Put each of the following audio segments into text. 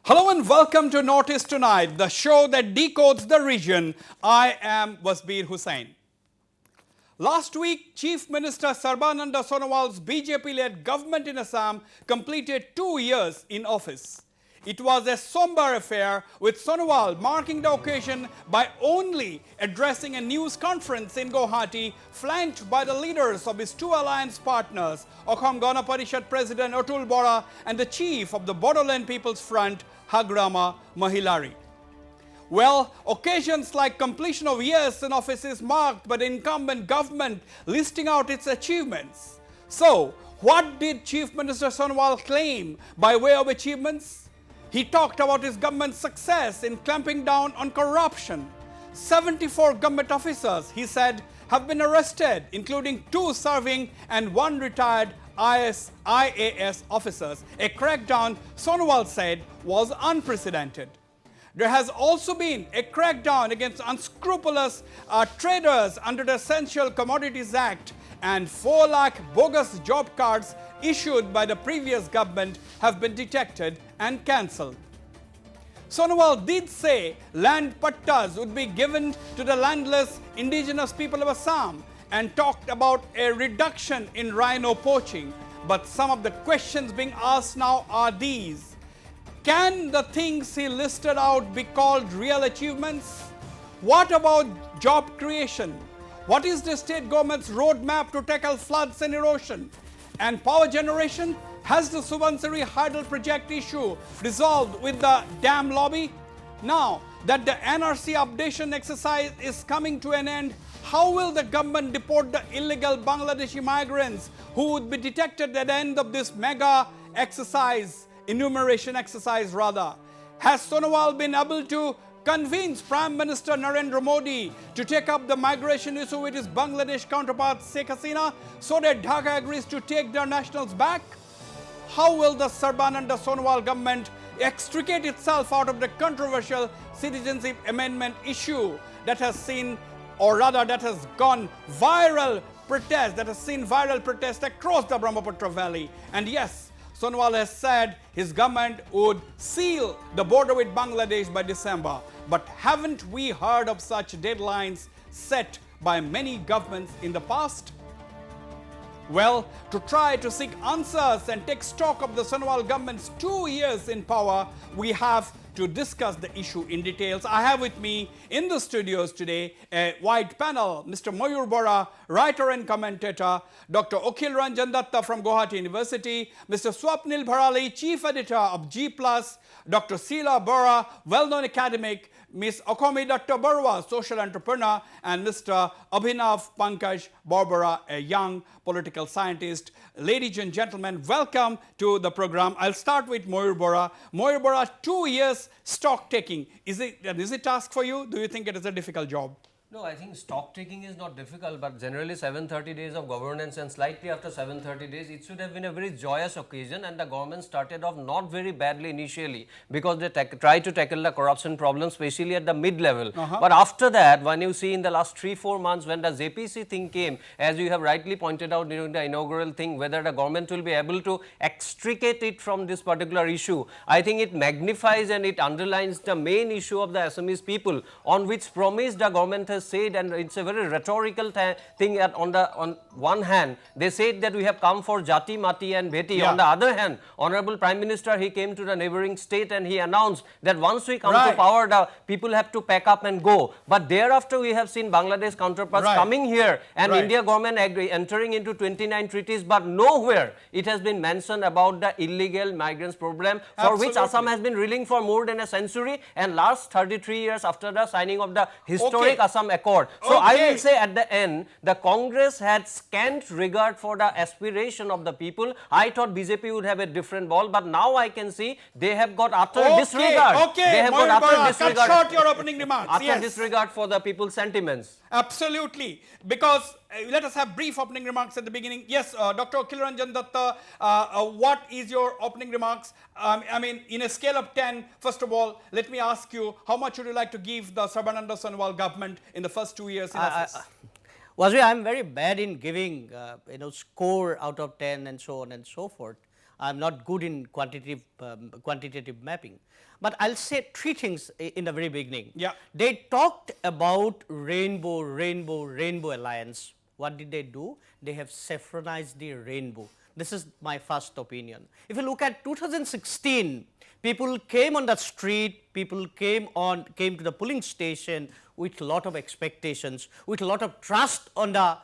Hello and welcome to Notice Tonight, the show that decodes the region. I am Wasbir Hussain. Last week, Chief Minister Sarbananda Sonowal's BJP-led government in Assam completed 2 years in office. It was a somber affair, with Sonowal marking the occasion by only addressing a news conference in Guwahati, flanked by the leaders of his two alliance partners, Akhom Gana Parishad President Atul Bora and the chief of the Bodoland People's Front, Hagrama Mahilari. Well, occasions like completion of years in office is marked by the incumbent government listing out its achievements. So, what did Chief Minister Sonowal claim by way of achievements? He talked about his government's success in clamping down on corruption. 74 government officers, he said, have been arrested, including 2 serving and 1 retired IAS officers. A crackdown, Sonowal said, was unprecedented. There has also been a crackdown against unscrupulous traders under the Essential Commodities Act, and 4 lakh bogus job cards issued by the previous government have been detected and cancelled. Sonowal did say land pattas would be given to the landless indigenous people of Assam and talked about a reduction in rhino poaching. But some of the questions being asked now are these. Can the things he listed out be called real achievements? What about job creation? What is the state government's roadmap to tackle floods and erosion? And power generation? Has the Subansiri Hydel project issue resolved with the dam lobby? Now that the NRC updation exercise is coming to an end, how will the government deport the illegal Bangladeshi migrants who would be detected at the end of this mega exercise, enumeration exercise rather? Has Sonowal been able to convince Prime Minister Narendra Modi to take up the migration issue with his Bangladesh counterpart Sheikh Hasina so that Dhaka agrees to take their nationals back? How will the Sarbananda Sonowal government extricate itself out of the controversial citizenship amendment issue that has seen, or rather that has gone viral protest, that has seen viral protest across the Brahmaputra Valley? And yes, Sonowal has said his government would seal the border with Bangladesh by December. But haven't we heard of such deadlines set by many governments in the past? Well, to try to seek answers and take stock of the Sonowal government's 2 years in power, we have to discuss the issue in details. I have with me in the studios today a wide panel: Mr. Mayur Bora, writer and commentator; Dr. Akhil Ranjan Datta from Guwahati University; Mr. Swapnil Bharali, chief editor of G+; Dr. Sheila Bora, well-known academic; Ms. Akomi Dr. Barwa, social entrepreneur; and Mr. Abhinav Pankaj Barbara, a young political scientist. Ladies and gentlemen, welcome to the program. I'll start with Mayur Bora. Mayur Bora, 2 years stock taking. Is it an easy task for you? Do you think it is a difficult job? No, I think stock taking is not difficult, but generally 730 days of governance, and slightly after 730 days, it should have been a very joyous occasion, and the government started off not very badly initially because they tried to tackle the corruption problem, especially at the mid-level. But after that, when you see in the last 3-4 months, when the JPC thing came, as you have rightly pointed out during the inaugural thing, whether the government will be able to extricate it from this particular issue, I think it magnifies and it underlines the main issue of the Assamese people, on which promise the government has said, and it's a very rhetorical thing that on one hand they said that we have come for Jati, Mati and Bheti. On the other hand, Honorable Prime Minister, he came to the neighboring state and he announced that once we come to power, the people have to pack up and go. But thereafter we have seen Bangladesh counterparts coming here and India government entering into 29 treaties, but nowhere it has been mentioned about the illegal migrants problem, for which Assam has been reeling for more than a century, and last 33 years after the signing of the historic Assam Accord. So I will say at the end, the Congress had scant regard for the aspiration of the people. I thought BJP would have a different ball, but now I can see they have got utter disregard. They have got utter disregard. Cut short your opening remarks. Utter disregard for the people's sentiments. Absolutely, because let us have brief opening remarks at the beginning. Yes, Dr. Akhil Ranjan Datta, what is your opening remarks? I mean, in a scale of 10, first of all, let me ask you, how much would you like to give the Sarbananda Sonowal government in the first 2 years in office? Wasbir, I'm very bad in giving, score out of 10 and so on and so forth. I am not good in quantitative mapping. But I will say three things in the very beginning. Yeah. They talked about rainbow alliance. What did they do? They have saffronized the rainbow. This is my first opinion. If you look at 2016, people came on the street, people came to the polling station with a lot of expectations, with a lot of trust on the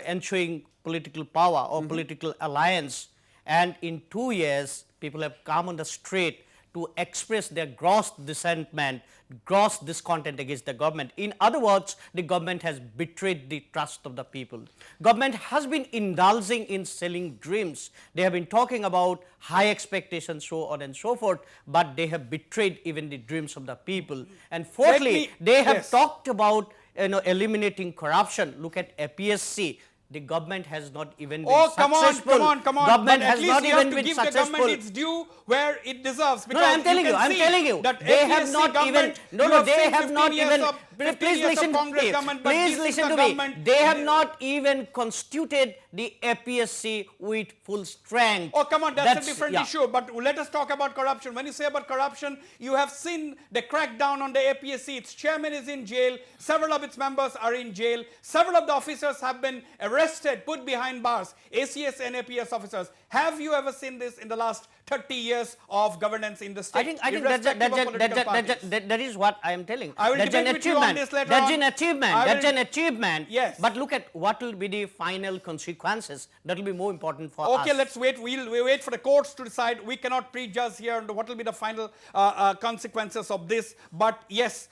ensuing political power or political alliance. And in 2 years, people have come on the street to express their gross dissentment, gross discontent against the government. In other words, the government has betrayed the trust of the people. Government has been indulging in selling dreams. They have been talking about high expectations, so on and so forth, but they have betrayed even the dreams of the people. And fourthly, they have talked about eliminating corruption. Look at APSC. The government has not even been successful. Come on. Government but has not even been give successful. The government its due where it deserves. No, I'm telling you. That They have not even. No, they have not even. Please listen to me. Please listen to me. They have not even constituted the APSC with full strength. Oh, come on, that's a different issue. But let us talk about corruption. When you say about corruption, you have seen the crackdown on the APSC. Its chairman is in jail. Several of its members are in jail. Several of the officers have been arrested, put behind bars. ACS and APS officers. Have you ever seen this in the last 30 years of governance in the state? I think that is what I am telling. I will debate with you on this later on. That's an achievement. Yes. But look at what will be the final consequences. That will be more important for us. Okay, let's wait. We'll wait for the courts to decide. We cannot prejudge here on what will be the final consequences of this. But yes,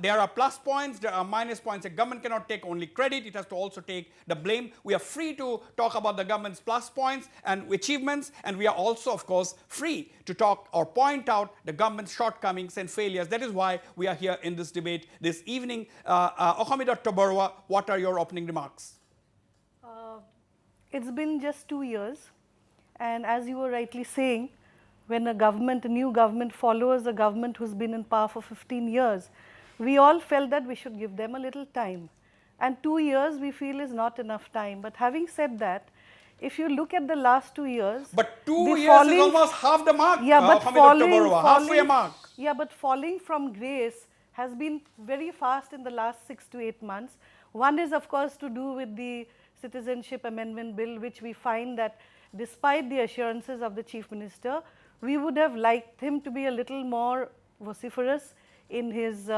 there are plus points, there are minus points. The government cannot take only credit. It has to also take the blame. We are free to talk about the government's plus points and achievements, and we are also, of course, free to talk or point out the government's shortcomings and failures. That is why we are here in this debate this evening. Okami Dr. Barua, what are your opening remarks? It's been just 2 years, and as you were rightly saying, when a new government follows a government who's been in power for 15 years, we all felt that we should give them a little time. And 2 years we feel is not enough time. But having said that, if you look at the last 2 years, but 2 years is almost half the mark. Yeah, but halfway mark. Yeah, but falling from grace has been very fast in the last 6 to 8 months. One is, of course, to do with the Citizenship Amendment Bill, which we find that despite the assurances of the Chief Minister, we would have liked him to be a little more vociferous in his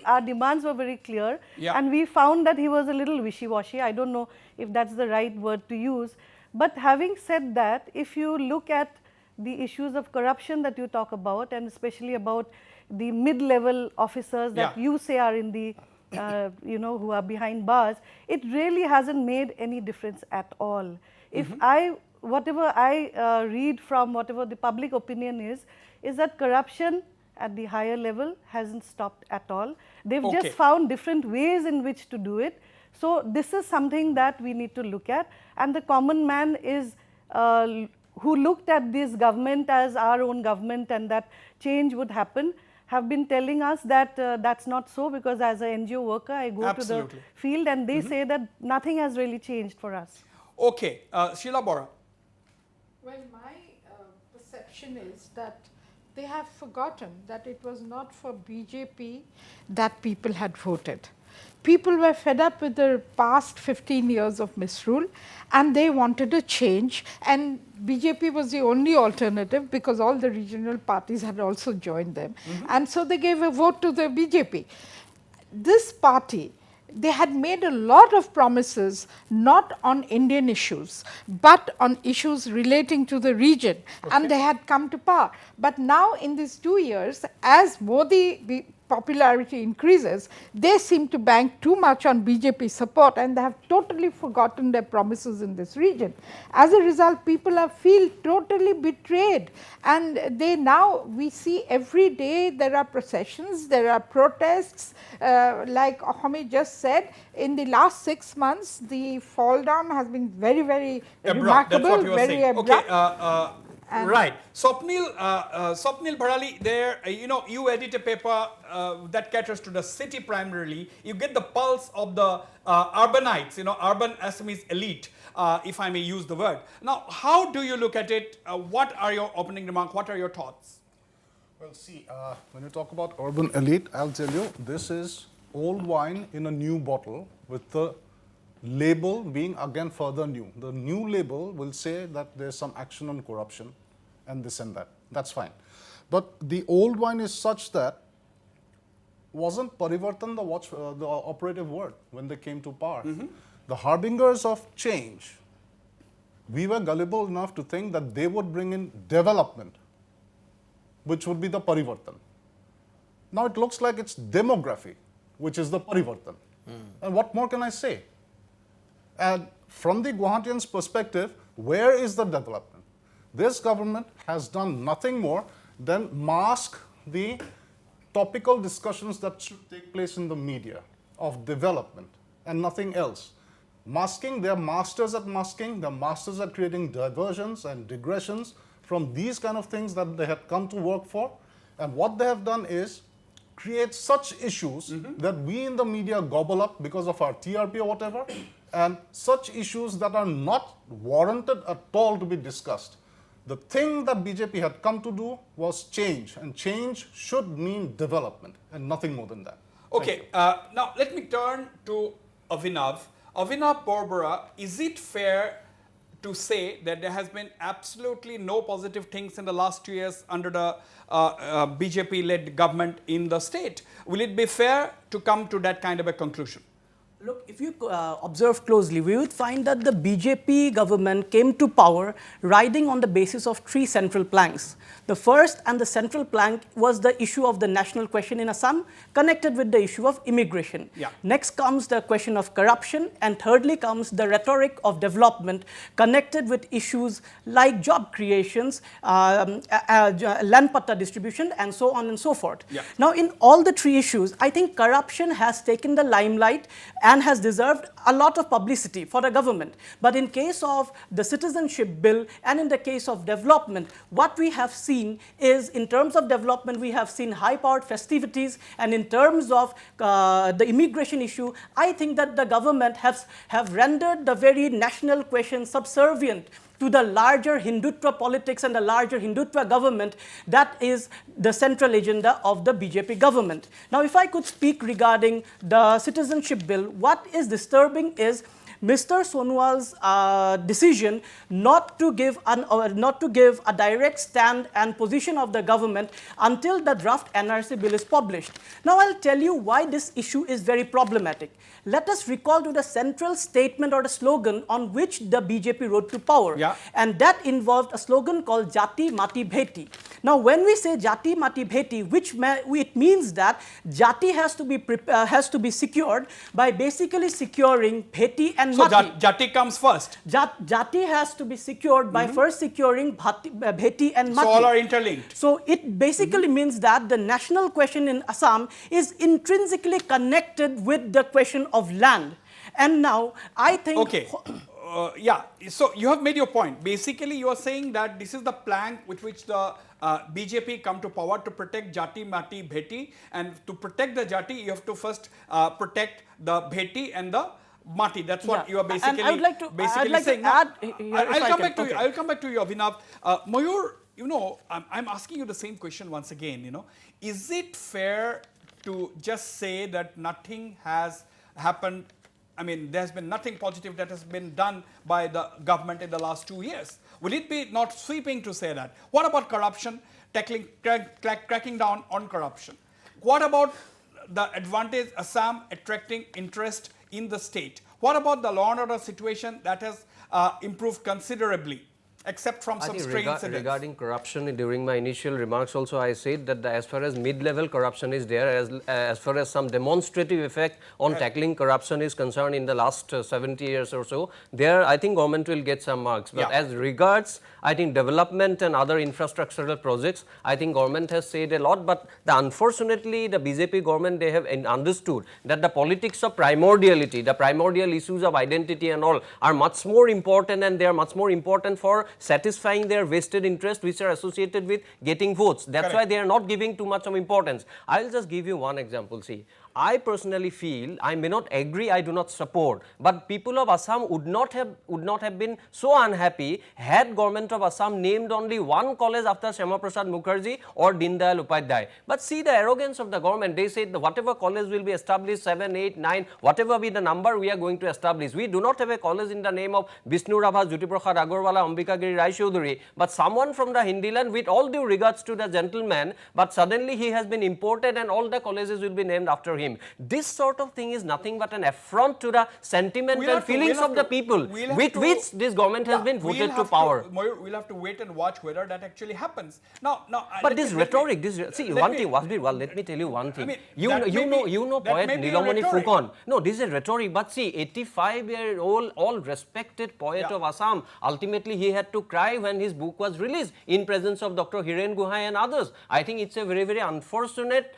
our demands were very clear, and we found that he was a little wishy-washy. I don't know if that's the right word to use. But having said that, if you look at the issues of corruption that you talk about, and especially about the mid-level officers that you say are in the, who are behind bars, it really hasn't made any difference at all. If whatever I read from whatever the public opinion is that corruption at the higher level hasn't stopped at all. They've just found different ways in which to do it. So this is something that we need to look at, and the common man is who looked at this government as our own government and that change would happen, have been telling us that that's not so, because as an NGO worker I go to the field and they say that nothing has really changed for us. Okay, Sheila Bora. Well, my perception is that they have forgotten that it was not for BJP that people had voted. People were fed up with the past 15 years of misrule and they wanted a change, and BJP was the only alternative because all the regional parties had also joined them. And so they gave a vote to the BJP. This party, they had made a lot of promises, not on Indian issues, but on issues relating to the region, and they had come to power. But now in these 2 years, as Modi popularity increases, they seem to bank too much on BJP support, and they have totally forgotten their promises in this region. As a result, people feel totally betrayed, and we see every day there are processions, there are protests. Like Ahmed just said, in the last 6 months, the fall down has been very, very remarkable, very abrupt. Okay, Right. Swapnil Bharali, there, you edit a paper that caters to the city primarily. You get the pulse of the urbanites, urban Assamese elite, if I may use the word. Now, how do you look at it? What are your opening remarks? What are your thoughts? Well, see, when you talk about urban elite, I'll tell you, this is old wine in a new bottle with the label being again further new. The new label will say that there's some action on corruption and this and that. That's fine. But the old wine is such that wasn't Parivartan the operative word when they came to power. The harbingers of change, we were gullible enough to think that they would bring in development, which would be the Parivartan. Now it looks like it's demography, which is the Parivartan. And what more can I say? And from the Guwahatians' perspective, where is the development? This government has done nothing more than mask the topical discussions that should take place in the media of development and nothing else. Masking, they're masters at masking, they're masters at creating diversions and digressions from these kind of things that they had come to work for. And what they have done is create such issues that we in the media gobble up because of our TRP or whatever, and such issues that are not warranted at all to be discussed. The thing that BJP had come to do was change, and change should mean development and nothing more than that. Okay, now let me turn to Avinav. Avinav Borbora, is it fair to say that there has been absolutely no positive things in the last 2 years under the BJP-led government in the state? Will it be fair to come to that kind of a conclusion? Look, if you observe closely, we would find that the BJP government came to power riding on the basis of 3 central planks. The first and the central plank was the issue of the national question in Assam, connected with the issue of immigration. Yeah. Next comes the question of corruption, and thirdly comes the rhetoric of development, connected with issues like job creations, land patta distribution, and so on and so forth. Yeah. Now, in all the 3 issues, I think corruption has taken the limelight and has deserved a lot of publicity for the government. But in case of the citizenship bill and in the case of development, what we have seen is, in terms of development, we have seen high-powered festivities, and in terms of the immigration issue, I think that the government have rendered the very national question subservient to the larger Hindutva politics and the larger Hindutva government that is the central agenda of the BJP government. Now, if I could speak regarding the citizenship bill, what is disturbing is Mr. Sonowal's decision not to give a direct stand and position of the government until the draft NRC bill is published. Now, I'll tell you why this issue is very problematic. Let us recall to the central statement or the slogan on which the BJP rode to power. Yeah. And that involved a slogan called Jati Mati Bheti. Now, when we say Jati Mati Bheti, it means that Jati has to be secured by basically securing Bheti and So Mati. Jati comes first. Jati has to be secured by first securing Bheti and Mati. So all are interlinked. So it basically means that the national question in Assam is intrinsically connected with the question of land. And now, I think... Okay. Yeah, so you have made your point. Basically, you are saying that this is the plank with which the BJP come to power to protect Jati, Mati, Bheti, and to protect the Jati, you have to first protect the Bheti and the Mati. That's what you are basically, and I would like to saying. add, I'll come back to you, Avinav. Mayur, I'm asking you the same question once again. Is it fair to just say that nothing has happened? I mean, there's been nothing positive that has been done by the government in the last 2 years. Will it be not sweeping to say that? What about corruption, cracking down on corruption? What about the advantage Assam attracting interest in the state? What about the law and order situation that has improved considerably? Except from some strange incidents. Regarding corruption, during my initial remarks also I said that as far as mid-level corruption is there, as far as some demonstrative effect on tackling corruption is concerned in the last 70 years or so, there I think government will get some marks. But as regards, I think development and other infrastructural projects, I think government has said a lot, but unfortunately the BJP government, they have understood that the politics of primordiality, the primordial issues of identity and all are much more important, and they are much more important for satisfying their vested interests which are associated with getting votes. That's why they are not giving too much of importance. I'll just give you one example. See, I personally feel, I may not agree, I do not support, but people of Assam would not have been so unhappy had government of Assam named only one college after Syama Prasad Mukherjee or Dindayal Upadhyay. But see the arrogance of the government. They said whatever college will be established, 7, 8, 9, whatever be the number, we are going to establish. We do not have a college in the name of Vishnu Rabha, Jyoti Prasad Agarwala, Ambika Giri Rai Chaudhuri, but someone from the Hindi land, with all due regards to the gentleman, but suddenly he has been imported and all the colleges will be named after him. This sort of thing is nothing but an affront to the sentiment and feelings of the people with which this government has been voted to power. We'll have to wait and watch whether that actually happens. Now, but this rhetoric, see one thing, Wasbir, well, let me tell you one thing. You know poet Nilamani Fukan. No, this is a rhetoric, but see, 85-year-old, all respected poet of Assam, ultimately he had to cry when his book was released in presence of Dr. Hiren Guhai and others. I think it's a very, very unfortunate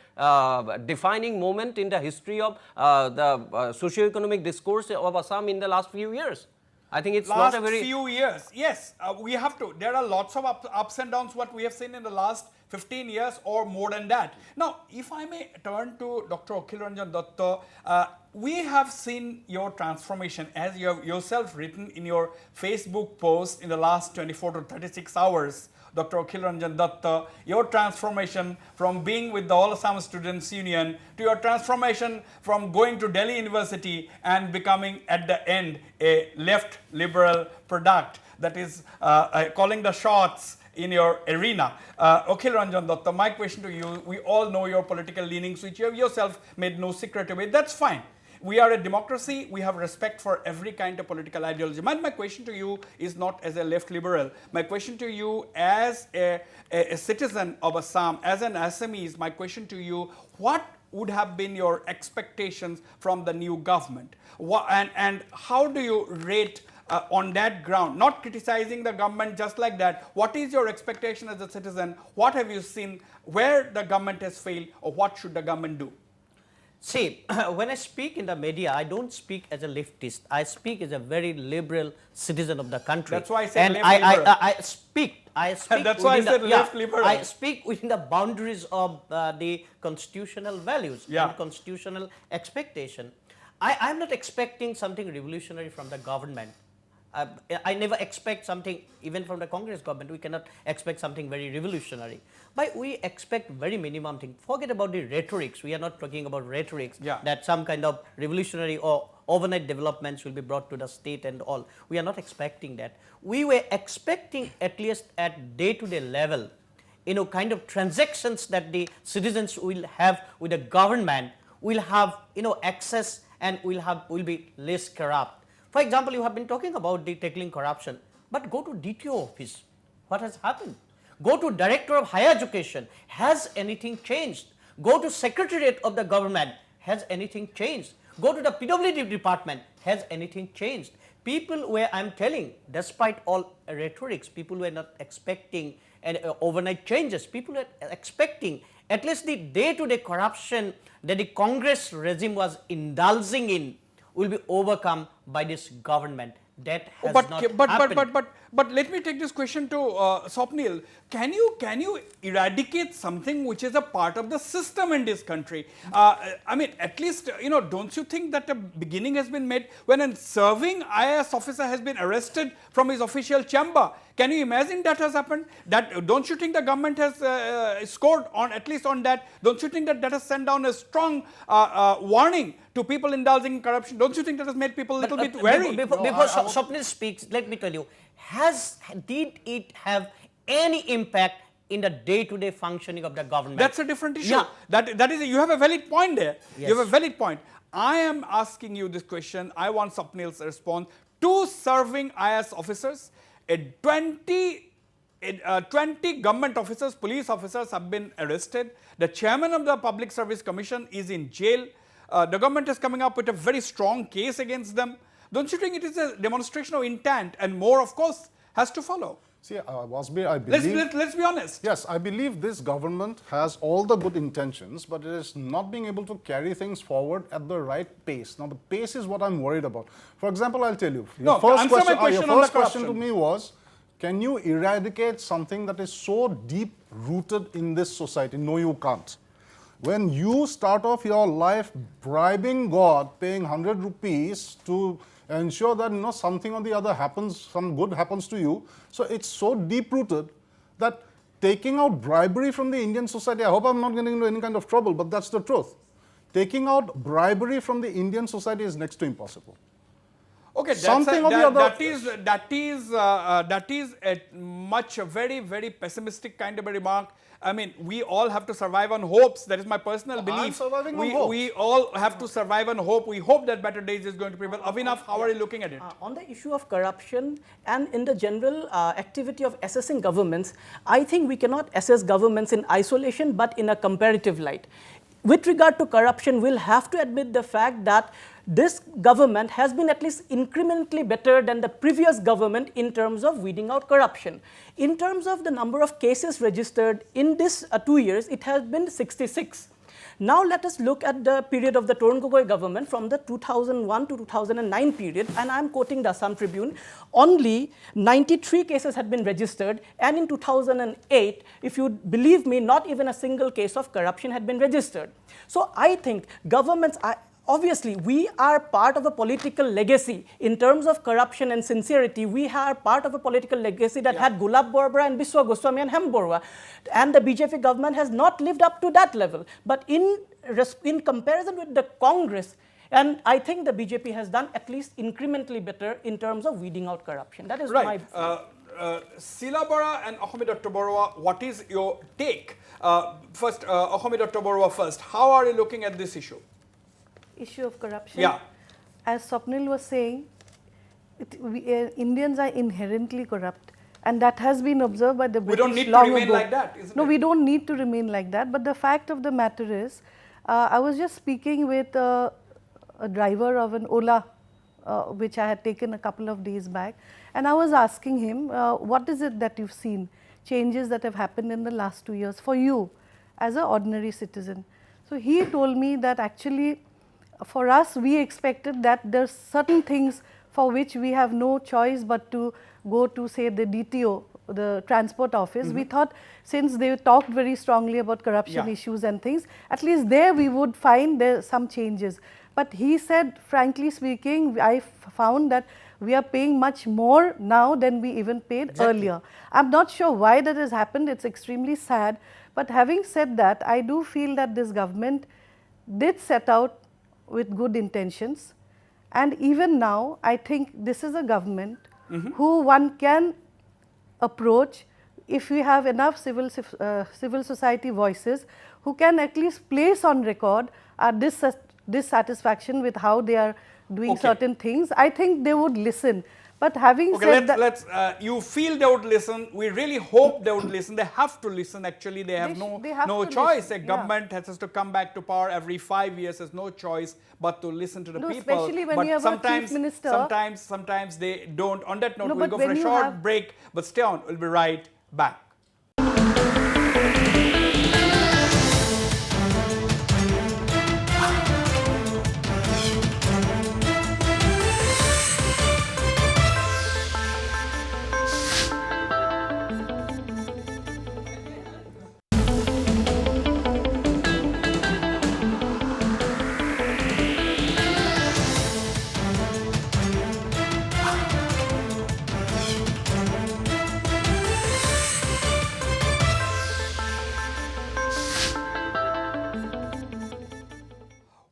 defining moment in the history of the socio-economic discourse of Assam in the last few years. I think it's not a very... few years, yes, we have to. There are lots of ups and downs what we have seen in the last 15 years or more than that. Now, if I may turn to Dr. Akhil Ranjan Datta, we have seen your transformation as you have yourself written in your Facebook post in the last 24 to 36 hours. Dr. Akhil Ranjan Datta, your transformation from being with the All Assam Students Union to your transformation from going to Delhi University and becoming at the end a left liberal product that is calling the shots in your arena. Akhil Ranjan Datta, my question to you, we all know your political leanings which you have yourself made no secret of it, that's fine. We are a democracy, we have respect for every kind of political ideology. My question to you is not as a left liberal. My question to you as a citizen of Assam, as an Assamese, my question to you, what would have been your expectations from the new government? And how do you rate on that ground, not criticizing the government just like that, what is your expectation as a citizen? What have you seen where the government has failed or what should the government do? See, when I speak in the media, I don't speak as a leftist. I speak as a very liberal citizen of the country. That's why I said and left liberal. I speak. That's why I said left liberal. I speak within the boundaries of the constitutional values and constitutional expectation. I'm not expecting something revolutionary from the government. I never expect something, even from the Congress government, we cannot expect something very revolutionary. But we expect very minimum thing. Forget about the rhetorics. We are not talking about rhetorics that some kind of revolutionary or overnight developments will be brought to the state and all. We are not expecting that. We were expecting, at least at day-to-day level, kind of transactions that the citizens will have with the government, will have, access and will be less corrupt. For example, you have been talking about the tackling corruption, but go to DTO office. What has happened? Go to Director of Higher Education. Has anything changed? Go to Secretariat of the government. Has anything changed? Go to the PWD department. Has anything changed? People were, I'm telling, despite all rhetorics, people were not expecting overnight changes. People were expecting at least the day-to-day corruption that the Congress regime was indulging in will be overcome by this government. That has not happened. But let me take this question to Swapnil. Can you eradicate something which is a part of the system in this country? I mean, at least, don't you think that a beginning has been made when a serving IAS officer has been arrested from his official chamber? Can you imagine that has happened? Don't you think the government has scored on, at least on that? Don't you think that has sent down a strong warning to people indulging in corruption? Don't you think that has made people a little bit wary? Before Swapnil speaks, let me tell you, did it have any impact in the day-to-day functioning of the government? That's a different issue. Yeah. That is, you have a valid point there. Yes. You have a valid point. I am asking you this question. I want Swapnil's response. 2 serving IAS officers, 20 government officers, police officers have been arrested. The chairman of the Public Service Commission is in jail. The government is coming up with a very strong case against them. Don't you think it is a demonstration of intent, and more, of course, has to follow? See, Wasbir, I believe... Let's be honest. Yes, I believe this government has all the good intentions, but it is not being able to carry things forward at the right pace. Now, the pace is what I'm worried about. For example, I'll tell you. No, Your answer my question on the first question corruption. to me was, can you eradicate something that is so deep rooted in this society? No, you can't. When you start off your life bribing God, paying 100 rupees to ensure that something or the other happens, some good happens to you, so it's so deep rooted that taking out bribery from the Indian society, I hope I'm not getting into any kind of trouble, but that's the truth. Taking out bribery from the Indian society is next to impossible. Okay, that is a much very, very pessimistic kind of a remark. I mean, we all have to survive on hopes. That is my personal belief. I'm surviving on hopes. We all have to survive on hope. We hope that better days is going to prevail. Avinav, how are you looking at it? On the issue of corruption and in the general activity of assessing governments, I think we cannot assess governments in isolation but in a comparative light. With regard to corruption, we'll have to admit the fact that this government has been at least incrementally better than the previous government in terms of weeding out corruption. In terms of the number of cases registered in this 2 years, it has been 66. Now let us look at the period of the Torun Gogoi government from the 2001 to 2009 period, and I'm quoting the Assam Tribune. Only 93 cases had been registered, and in 2008, if you believe me, not even a single case of corruption had been registered. So I think governments are obviously, we are part of a political legacy in terms of corruption and sincerity. We are part of a political legacy that had Gulab Borbora and Biswa Goswami and Hem Borua. And the BJP government has not lived up to that level. But in comparison with the Congress, and I think the BJP has done at least incrementally better in terms of weeding out corruption. That is right. my Sila Bora and Ahmed Dr. Borua, what is your take? First, Ahmed Dr. Borua first. How are you looking at this issue? Issue of corruption. Yeah. As Swapnil was saying, Indians are inherently corrupt, and that has been observed by the British long ago. We don't need to remain like that, isn't it? No, we don't need to remain like that. But the fact of the matter is, I was just speaking with a driver of an Ola, which I had taken a couple of days back, and I was asking him, what is it that you've seen, changes that have happened in the last 2 years for you as an ordinary citizen? So he told me that actually, for us, we expected that there's certain things for which we have no choice but to go to, say, the DTO, the transport office. We thought, since they talked very strongly about corruption issues and things, at least there we would find there some changes. But he said, frankly speaking, I found that we are paying much more now than we even paid earlier. I'm not sure why that has happened. It's extremely sad. But having said that, I do feel that this government did set out with good intentions, and even now I think this is a government who one can approach if we have enough civil society voices who can at least place on record our dissatisfaction with how they are doing certain things. I think they would listen. But having said that, you feel they would listen. We really hope they would listen. They have to listen. Actually, they have no choice. A government has to come back to power every 5 years. There's no choice but to listen to the people. Especially when you have a chief minister. Sometimes they don't. On that note, we'll go for a short break. But stay on. We'll be right back.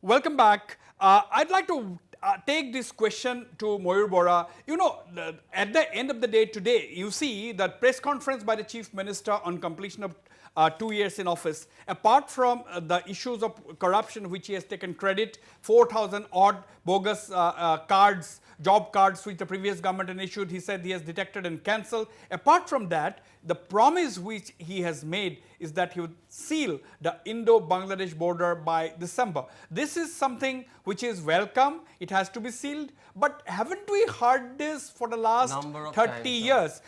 Welcome back. I'd like to take this question to Mayur Bora. You know, at the end of the day today, you see that press conference by the Chief Minister on completion of 2 years in office. Apart from the issues of corruption, which he has taken credit, 4,000 odd bogus cards, job cards which the previous government had issued, he said he has detected and cancelled. Apart from that, the promise which he has made is that he would seal the Indo Bangladesh border by December. This is something which is welcome. It has to be sealed. But haven't we heard this for the last 30 years?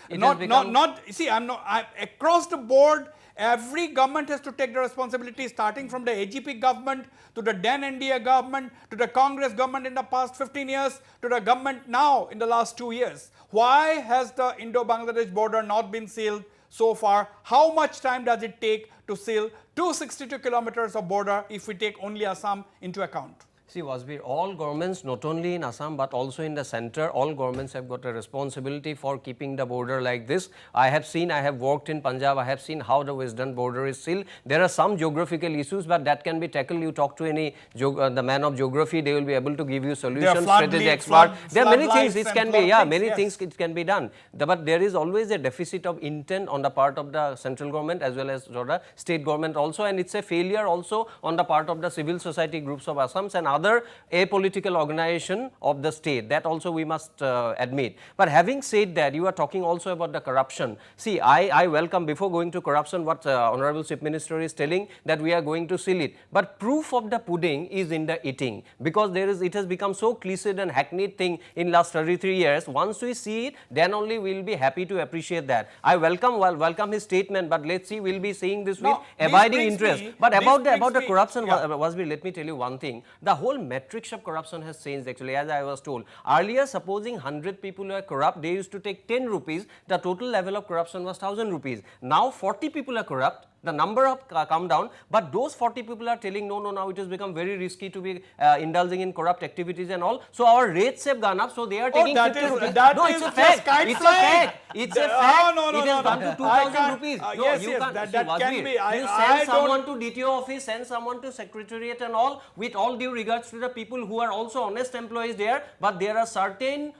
Across the board, Every government has to take the responsibility, starting from the AGP government to the then NDA government to the Congress government in the past 15 years to the government now in the last 2 years. Why has the Indo Bangladesh border not been sealed so far? How much time does it take to seal 262 kilometers of border if we take only Assam into account? See, Wasbir, all governments, not only in Assam but also in the center, all governments have got a responsibility for keeping the border like this. I have worked in Punjab, I have seen how the western border is sealed. There are some geographical issues, but that can be tackled. You talk to any the man of geography, they will be able to give you solutions, strategy expert. There are many things it can be, things it can be done. But there is always a deficit of intent on the part of the central government as well as the state government also, and it's a failure also on the part of the civil society groups of Assam and other apolitical organization of the state. That also we must admit. But having said that, you are talking also about the corruption. See, I welcome, before going to corruption, what Honorable Chief Minister is telling, that we are going to seal it. But proof of the pudding is in the eating, because it has become so cliched and hackneyed thing in last 33 years. Once we see it, then only we will be happy to appreciate that. I welcome his statement, but let's see, we'll be seeing this with abiding interest. But about the corruption, Wasbir, let me tell you one thing. The whole metrics of corruption has changed actually, as I was told. Earlier, supposing 100 people were corrupt, they used to take 10 rupees. The total level of corruption was 1000 rupees. Now 40 people are corrupt. The number have come down, but those 40 people are telling no, now it has become very risky to be indulging in corrupt activities and all. So our rates have gone up, so they are taking 50 rupees. No, it's a fact. It's a fact. It's a fact. It has gone to 2000 rupees. That can be. You send someone to DTO office, send someone to secretariat and all, with all due regards to the people who are also honest employees there, but there are certain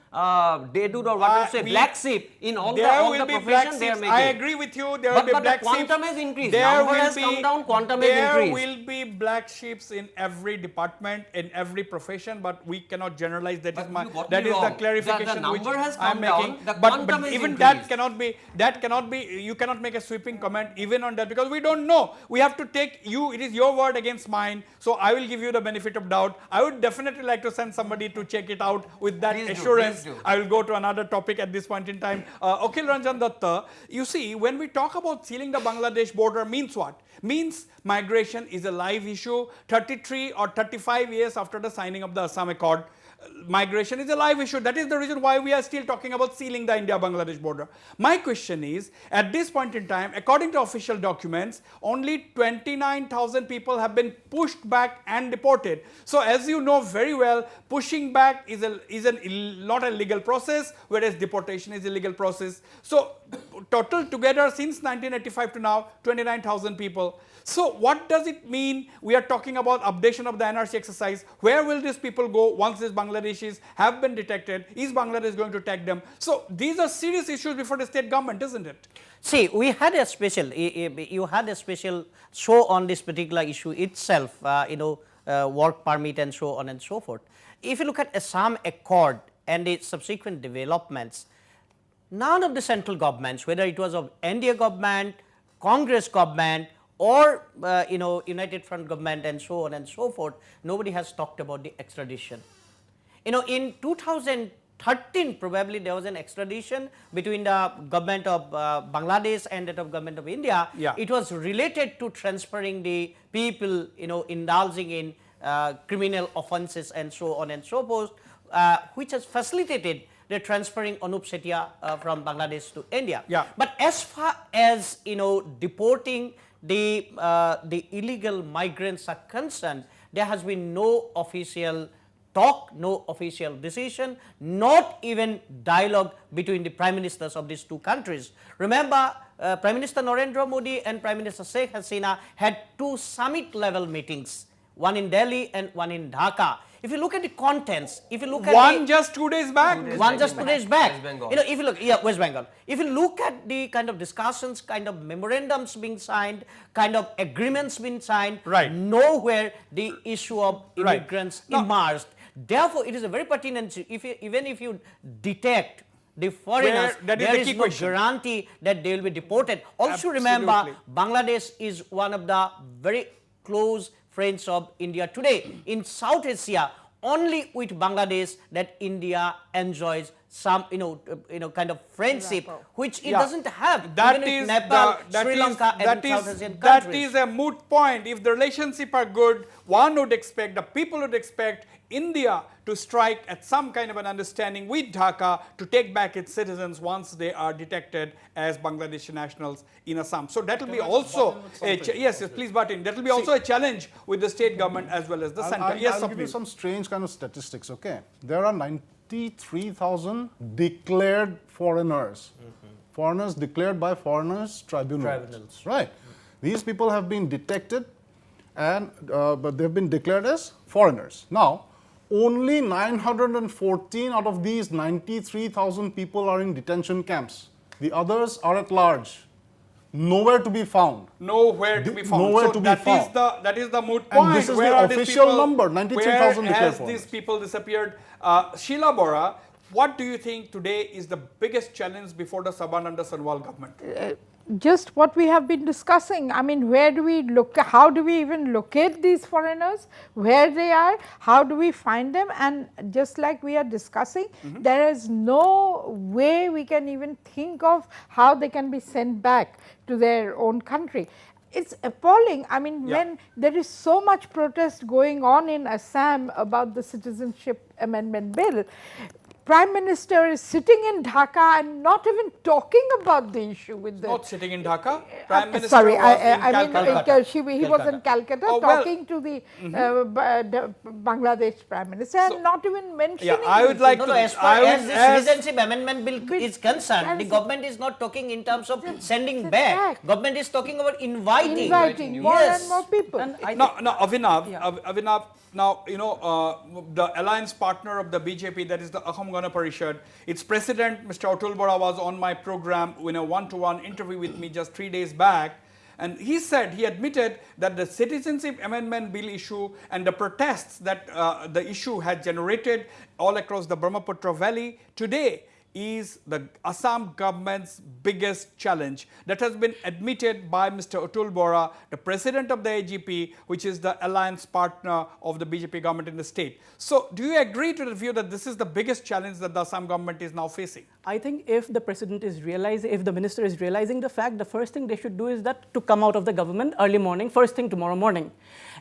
deadwood or what you say, black sheep in all the profession they are making. I agree with you. There will be black sheep. But the quantum has increased. Number has come down, quantum has increased. There will be black sheep in every department, in every profession, but we cannot generalize. That is the clarification the number has I am come down, making. the But even that cannot be. You cannot make a sweeping comment even on that, because we don't know. We have to take you. It is your word against mine. So I will give you the benefit of doubt. I would definitely like to send somebody to check it out with that assurance. I will go to another topic at this point in time. Akhil Ranjan Datta, you see, when we talk about sealing the Bangladesh border, means what? Means migration is a live issue. 33 or 35 years after the signing of the Assam Accord, migration is a live issue. That is the reason why we are still talking about sealing the India-Bangladesh border. My question is, at this point in time, according to official documents, only 29,000 people have been pushed back and deported. So as you know very well, pushing back is not a legal process, whereas deportation is a legal process. So total together since 1985 to now, 29,000 people. So what does it mean? We are talking about updation of the NRC exercise. Where will these people go once these Bangladeshis have been detected? Is Bangladesh going to take them? So these are serious issues before the state government, isn't it? See, we had a special, you had a special show on this particular issue itself, work permit and so on and so forth. If you look at Assam Accord and its subsequent developments, none of the central governments, whether it was of NDA government, Congress government, or United Front government and so on and so forth, nobody has talked about the extradition. In 2013, probably there was an extradition between the government of Bangladesh and that of government of India. Yeah. It was related to transferring the people, indulging in criminal offences and so on and so forth, which has facilitated the transferring Anup Setia from Bangladesh to India. Yeah. But as far as deporting the illegal migrants are concerned, there has been no official talk, no official decision, not even dialogue between the prime ministers of these two countries. Remember, Prime Minister Narendra Modi and Prime Minister Sheikh Hasina had two summit level meetings, one in Delhi and one in Dhaka. If you look at the contents, if you look at one just 2 days back, just 2 days back, West Bengal. if you look, West Bengal. If you look at the kind of discussions, kind of memorandums being signed, kind of agreements being signed, right, nowhere the issue of immigrants emerged. Therefore, it is a very pertinent issue. Even if you detect the foreigners, there is no guarantee that they will be deported. Also remember, Bangladesh is one of the very close friends of India today. In South Asia, only with Bangladesh that India enjoys some kind of friendship which it Yeah. doesn't have That even with is Nepal, that Sri is- Lanka and that South is- Asian that countries. is a moot point. If the relationship are good, one would expect, the people would expect India to strike at some kind of an understanding with Dhaka to take back its citizens once they are detected as Bangladeshi nationals in Assam. So that will be also yes, please butt in. That will be also a challenge with the state government as well as the center. I'll Yes, give you Sapneem. some strange kind of statistics, okay? There are 93,000 declared foreigners. Foreigners declared by foreigners tribunals. Right. These people have been detected and but they've been declared as foreigners. Now, only 914 out of these 93,000 people are in detention camps. The others are at large, nowhere to be found. Nowhere to be found. Nowhere So to be that is found. that is the moot And point. this is Where the are these official people? number, 93,000 Where declared has foreigners. these people disappeared? Sheila Bora, what do you think today is the biggest challenge before the Sarbananda Sonowal government? Just what we have been discussing. I mean, where do we look, how do we even locate these foreigners, where they are, how do we find them, and just like we are discussing, there is no way we can even think of how they can be sent back to their own country. It's appalling. I mean, when there is so much protest going on in Assam about the Citizenship Amendment Bill, Prime Minister is sitting in Dhaka and not even talking about the issue with the... Not sitting in Dhaka. Prime Minister Sorry, was in I mean, Calcutta. he was in Calcutta Oh, well, talking to the Bangladesh Prime Minister and not even mentioning I would this. like No, to. no, as far I would- as the as- Citizenship Amendment Bill is concerned, the Yes. government is not talking in terms of sending send back. back. Government is talking about inviting. Inviting more Yes. and more people. And I No, Avinav, now, the alliance partner of the BJP, that is the Ahom Gana Parishad, its president, Mr. Atul Bora, was on my program in a one-to-one interview with me just 3 days back. And he said, he admitted that the Citizenship Amendment Bill issue and the protests that the issue had generated all across the Brahmaputra Valley today is the Assam government's biggest challenge. That has been admitted by Mr. Atul Bora, the president of the AGP, which is the alliance partner of the BJP government in the state. So, do you agree to the view that this is the biggest challenge that the Assam government is now facing? I think if the president is realizing, if the minister is realizing the fact, the first thing they should do is that to come out of the government early morning, first thing tomorrow morning.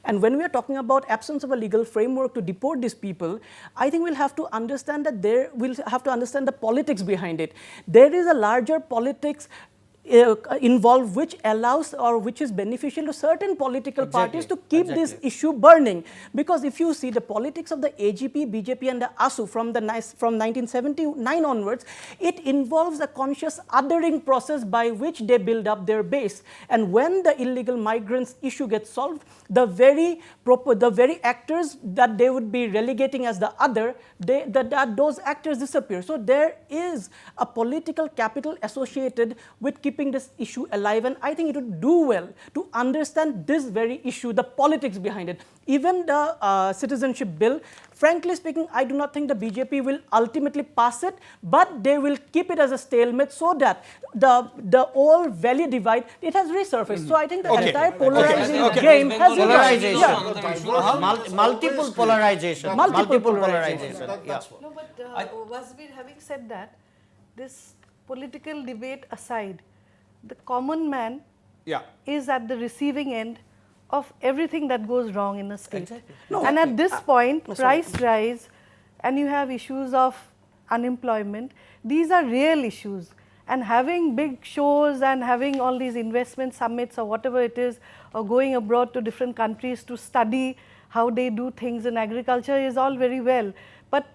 And when we are talking about absence of a legal framework to deport these people, I think we'll have to understand that we'll have to understand the politics behind it. There is a larger politics involved which allows or which is beneficial to certain political parties to keep this issue burning. Because if you see the politics of the AGP, BJP and the ASU from 1979 onwards, it involves a conscious othering process by which they build up their base. And when the illegal migrants issue gets solved, the very actors that they would be relegating as the other, those actors disappear. So there is a political capital associated with keeping this issue alive, and I think it would do well to understand this very issue, the politics behind it. Even the citizenship bill, frankly speaking, I do not think the BJP will ultimately pass it, but they will keep it as a stalemate so that the old value divide, it has resurfaced. So I think the entire polarizing game has Polarization. Yeah. Multiple polarization. Multiple polarization. No, but Wasbir, having said that, this political debate aside, the common man is at the receiving end of everything that goes wrong in a state. Exactly. And at this point, price rise and you have issues of unemployment, these are real issues. And having big shows and having all these investment summits or whatever it is, or going abroad to different countries to study how they do things in agriculture is all very well. But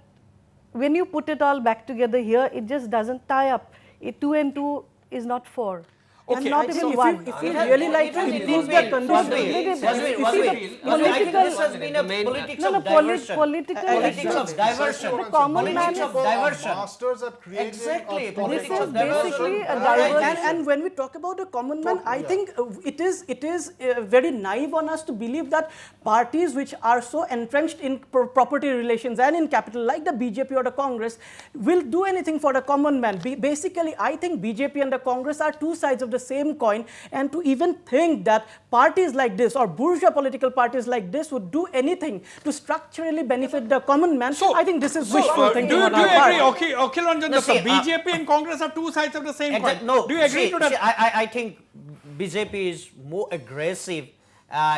when you put it all back together here, it just doesn't tie up. 2 and 2 is not 4. Okay. And not even 1. If you really like to improve the conditions, I think this has been a politics of diversion. Politics of diversion. The common man Politics of diversion. Masters at creating Exactly. a Politics This of is diversion. basically a diversion. And when we talk about the common man, I think it is very naive on us to believe that parties which are so entrenched in property relations and in capital, like the BJP or the Congress, will do anything for the common man. Basically, I think BJP and the Congress are two sides of the the same coin, and to even think that parties like this or bourgeois political parties like this would do anything to structurally benefit the common man, I think this is wishful thinking on our part. Do you agree, Akhil Ranjan, No, that the see, BJP and Congress are two sides of the same coin? No, Do you agree to that? I think BJP is more aggressive,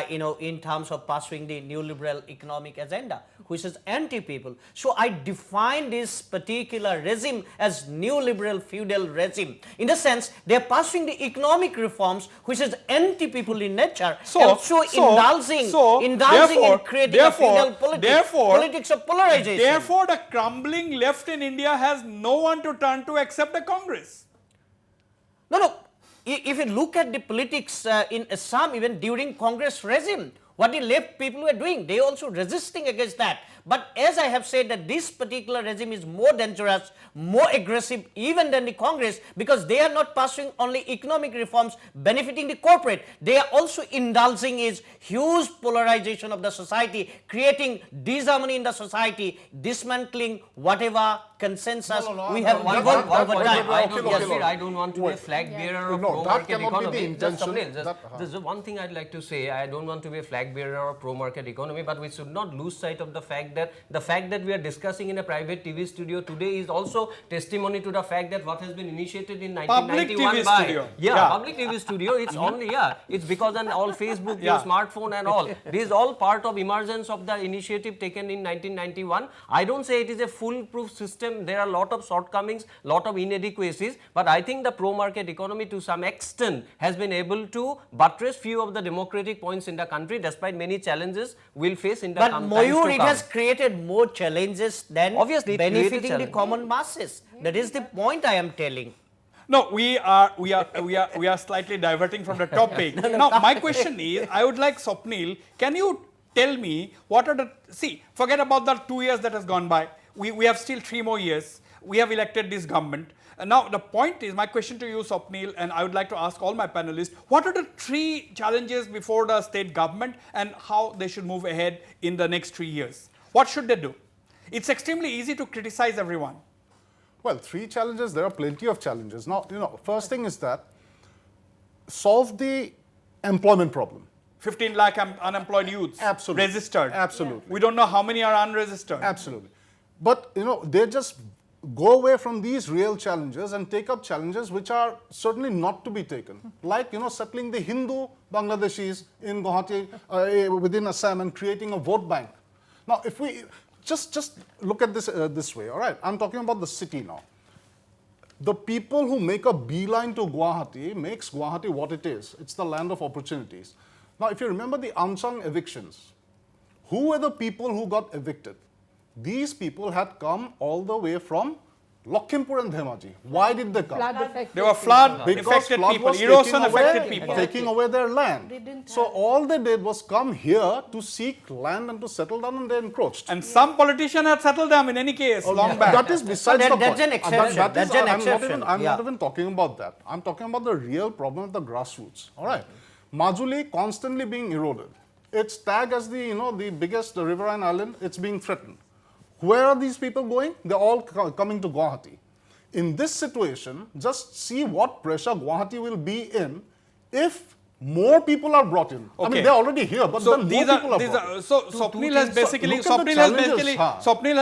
in terms of pursuing the neoliberal economic agenda, which is anti-people. So I define this particular regime as neoliberal feudal regime. In the sense, they are pursuing the economic reforms, which is anti-people in nature, indulging in creating a feudal politics of polarization. Therefore, the crumbling left in India has no one to turn to except the Congress. No. If you look at the politics in Assam, even during Congress regime, what the left people were doing, they also resisting against that. But as I have said, that this particular regime is more dangerous, more aggressive even than the Congress, because they are not pursuing only economic reforms benefiting the corporate. They are also indulging in huge polarization of the society, creating disharmony in the society, dismantling whatever consensus we have evolved over time. I don't want to be a flag bearer of pro-market economy. There's one thing I'd like to say. I don't want to be a flag bearer of pro-market economy, but we should not lose sight of the fact that we are discussing in a private TV studio today is also testimony to the fact that what has been initiated in 1991 public TV studio. It's only it's because on all Facebook, your smartphone and all. This is all part of emergence of the initiative taken in 1991. I don't say it is a foolproof system. There are a lot of shortcomings, lot of inadequacies, but I think the pro-market economy to some extent has been able to buttress few of the democratic points in the country, despite many challenges we'll face in the But times Mayur, to it come. has created more challenges than Obviously, benefiting the common masses. That is the point I am telling. No, we are slightly diverting from the topic. Now, my question is, I would like Swapnil, can you tell me what are the, forget about the 2 years that has gone by. We have still 3 more years. We have elected this government. And now the point is, my question to you, Swapnil, and I would like to ask all my panelists, what are the 3 challenges before the state government and how they should move ahead in the next 3 years? What should they do? It's extremely easy to criticize everyone. Well, 3 challenges, there are plenty of challenges. Now, first thing is that solve the employment problem. 15 lakh unemployed youths. Absolutely. Registered. Absolutely. We don't know how many are unregistered. Absolutely. But, they just go away from these real challenges and take up challenges which are certainly not to be taken. Like, settling the Hindu Bangladeshis in Guwahati, within Assam, and creating a vote bank. Now, if we just look at this way, all right? I'm talking about the city now. The people who make a beeline to Guwahati makes Guwahati what it is. It's the land of opportunities. Now, if you remember the Amchang evictions, who were the people who got evicted? These people had come all the way from Lakhimpur and Dhemaji. Why did they come? They were flood-affected people, erosion-affected people. Taking away their land. So all they did was come here to seek land and to settle down, and they encroached. And some politician had settled them in any case, long back. That is besides the point. That's an exception. That's an exception. I'm not even talking about that. I'm talking about the real problem at the grassroots. All right. Majuli constantly being eroded. It's tagged as the biggest riverine island. It's being threatened. Where are these people going? They're all coming to Guwahati. In this situation, just see what pressure Guwahati will be in if more people are brought in. Okay. I mean, they're already here, but then more people are brought in. So Swapnil has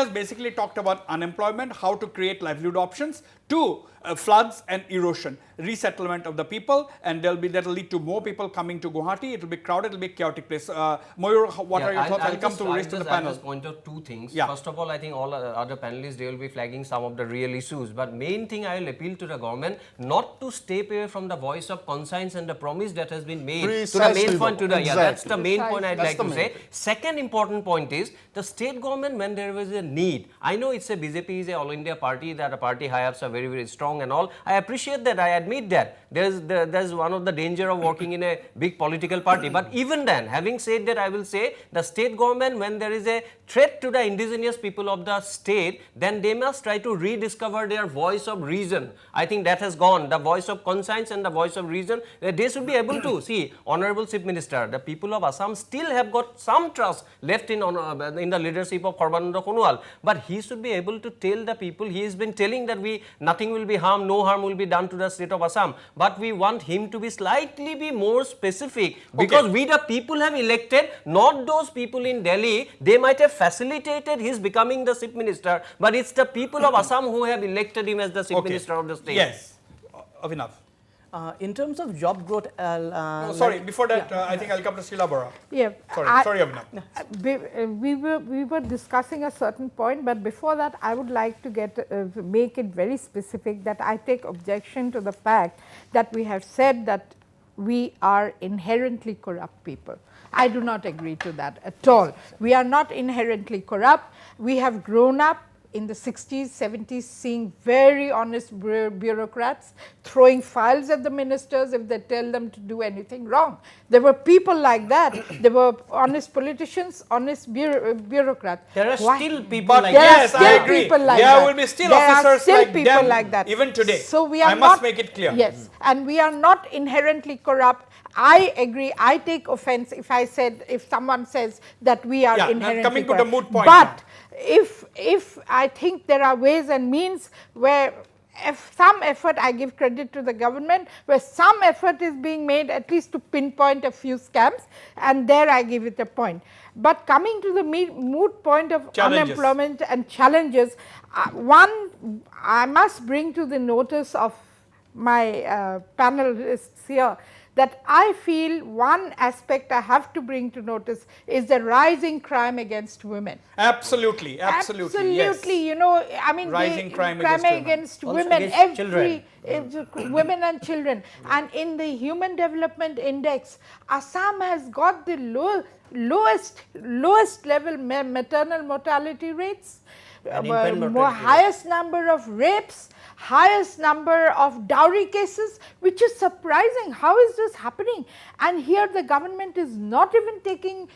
basically talked about unemployment, how to create livelihood options, 2, floods and erosion, resettlement of the people, and that'll lead to more people coming to Guwahati. It will be crowded, it will be a chaotic place. Mayur, what are your thoughts? I'll come to the rest of the panel. I'll just point out 2 things. First of all, I think all other panelists, they will be flagging some of the real issues. But main thing, I will appeal to the government not to step away from the voice of conscience and the promise that has been made to the main point. That's the main point I'd like to say. Second important point is the state government, when there was a need. I know it's a BJP is a all India party, that the party high-ups are very, very strong and all. I appreciate that. I admit that. There's one of the danger of working in a big political party. But even then, having said that, I will say the state government, when there is a threat to the indigenous people of the state, then they must try to rediscover their voice of reason. I think that has gone. The voice of conscience and the voice of reason, they should be able to see. Honorable Chief Minister, the people of Assam still have got some trust left in the leadership of Sarbananda Sonowal. But he should be able to tell the people, he has been telling that nothing will be harmed, no harm will be done to the state of Assam. But but we want him to be slightly more specific, because we the people have elected, not those people in Delhi. They might have facilitated his becoming the chief minister, but it's the people of Assam who have elected him as the chief minister of the state. Yes, Avinav. In terms of job growth, Sorry, before that, I think I'll come to Sheila Bora. Yeah. Sorry, Avinav. We were discussing a certain point, but before that I would like to make it very specific that I take objection to the fact that we have said that we are inherently corrupt people. I do not agree to that at all. We are not inherently corrupt. We have grown up in the 60s, 70s, seeing very honest bureaucrats throwing files at the ministers if they tell them to do anything wrong. There were people like that. There were honest politicians, honest bureaucrats. There are still people But like yes, that. I agree. People like there that. will be still There are officers still like people them like that. even today. So we are I must make it clear. Yes, and we are not inherently corrupt. I agree. I take offense if someone says that we are Yeah, now inherently coming to the corrupt. moot point But now. if I think there are ways and means where if some effort, I give credit to the government, where some effort is being made at least to pinpoint a few scams, and there I give it a point. But coming to the moot point of Challenges. unemployment and challenges, one I must bring to the notice of my panelists here that I feel one aspect I have to bring to notice is the rising crime against women. Absolutely, absolutely, yes. You know, I mean, Rising crime against Also women, against children. women and children. And in the Human Development Index, Assam has got the lowest level maternal mortality rates, infant mortality highest number of rapes, highest number of dowry cases, which is surprising. How is this happening? And here the government is not even taking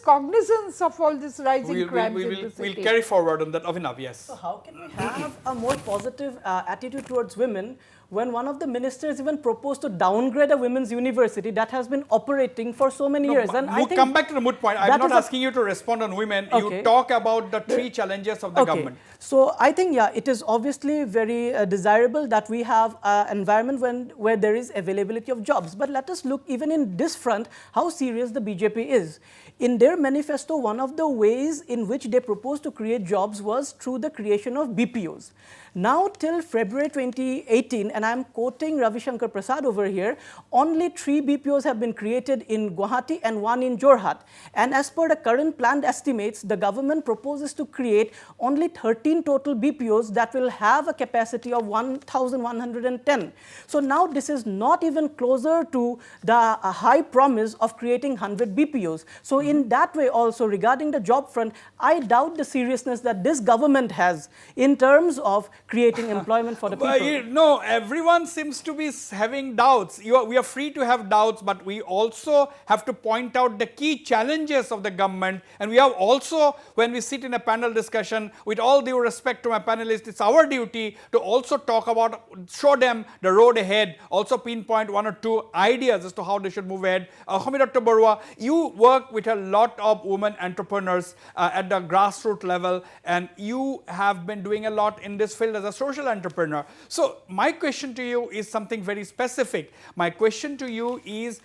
cognizance of all this rising crimes in the city. We'll carry forward on that. Avinav, yes. So how can we have a more positive attitude towards women when one of the ministers even proposed to downgrade a women's university that has been operating for so many years? And I think come back to the moot point. I'm that not is asking you to respond on women. Okay. You talk about the three challenges of the government. So I think, yeah, it is obviously very desirable that we have an environment where there is availability of jobs. But let us look even in this front how serious the BJP is. In their manifesto, one of the ways in which they proposed to create jobs was through the creation of BPOs. Now till February 2018, and I am quoting Ravi Shankar Prasad over here, only 3 BPOs have been created in Guwahati and 1 in Jorhat. And as per the current planned estimates, the government proposes to create only 13 total BPOs that will have a capacity of 1,110. So now this is not even closer to the high promise of creating 100 BPOs. So in that way also, regarding the job front, I doubt the seriousness that this government has in terms of creating employment for the people. No, everyone seems to be having doubts. We are free to have doubts, but we also have to point out the key challenges of the government. And we have also, when we sit in a panel discussion, with all due respect to my panelists, it's our duty to also talk about, show them the road ahead, also pinpoint 1 or 2 ideas as to how they should move ahead. Dr. Barua, you work with a lot of women entrepreneurs at the grassroots level, and you have been doing a lot in this field as a social entrepreneur. So my question to you is something very specific. My question to you is,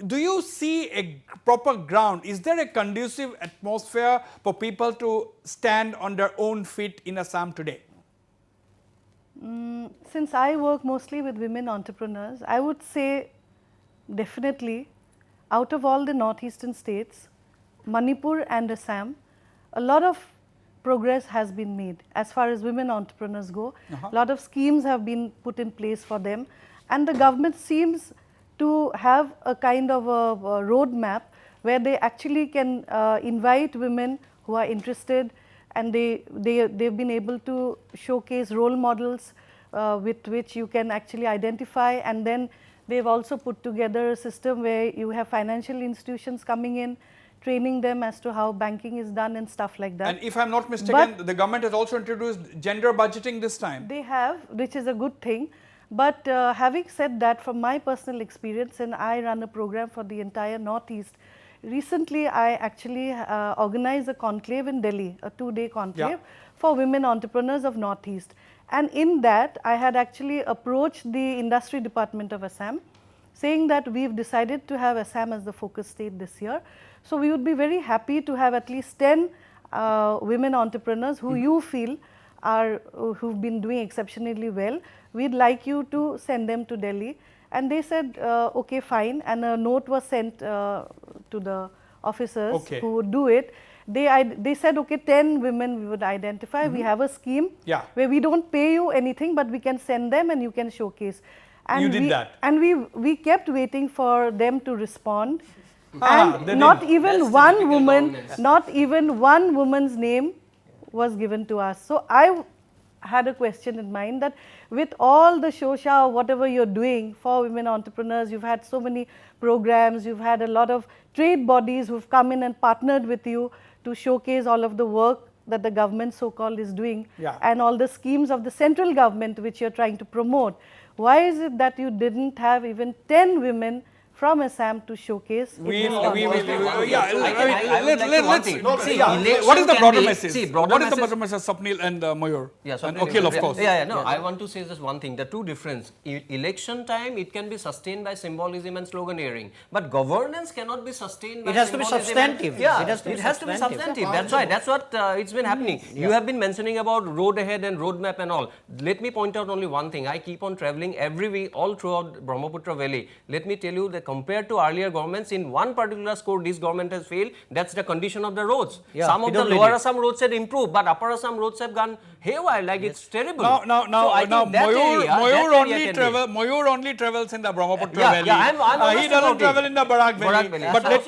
do you see a proper ground? Is there a conducive atmosphere for people to stand on their own feet in Assam today? Since I work mostly with women entrepreneurs, I would say definitely out of all the northeastern states, Manipur and Assam, a lot of progress has been made as far as women entrepreneurs go. A lot of schemes have been put in place for them, and the government seems to have a kind of a roadmap where they actually can invite women who are interested, and they've been able to showcase role models with which you can actually identify, and then they've also put together a system where you have financial institutions coming in, training them as to how banking is done and stuff like that. And if I'm not mistaken, the government has also introduced gender budgeting this time. They have, which is a good thing. But having said that, from my personal experience, and I run a program for the entire Northeast, recently I actually organized a conclave in Delhi, a 2-day conclave for women entrepreneurs of Northeast. And in that, I had actually approached the industry department of Assam, saying that we've decided to have Assam as the focus state this year. So we would be very happy to have at least 10 women entrepreneurs who you feel are who've been doing exceptionally well. We'd like you to send them to Delhi. And they said, okay, fine. And a note was sent to the officers who would do it. They said, okay, 10 women we would identify. We have a scheme where we don't pay you anything, but we can send them and you can showcase. And you did that. And we kept waiting for them to respond. And not even one woman's name was given to us. So I had a question in mind that with all the shosha, whatever you're doing for women entrepreneurs, you've had so many programs, you've had a lot of trade bodies who've come in and partnered with you to showcase all of the work that the government so-called is doing and all the schemes of the central government which you're trying to promote. Why is it that you didn't have even 10 women from Assam to showcase? What is the broader message? What is the broader message, Swapnil and Mayur? And Akhil, of course. I want to say just one thing. The two difference. Election time, it can be sustained by symbolism and sloganeering. But governance cannot be sustained by symbolism. It has to be substantive. Yeah, it has to be substantive. That's right. That's what it's been happening. You have been mentioning about road ahead and roadmap and all. Let me point out only one thing. I keep on traveling every week all throughout Brahmaputra Valley. Let me tell you that compared to earlier governments, in one particular score, this government has failed. That's the condition of the roads. Some of the lower Assam roads have improved, but upper Assam roads have gone haywire. Like it's terrible. Mayur only travels in the Brahmaputra Valley. He doesn't travel in the Barak Valley. But let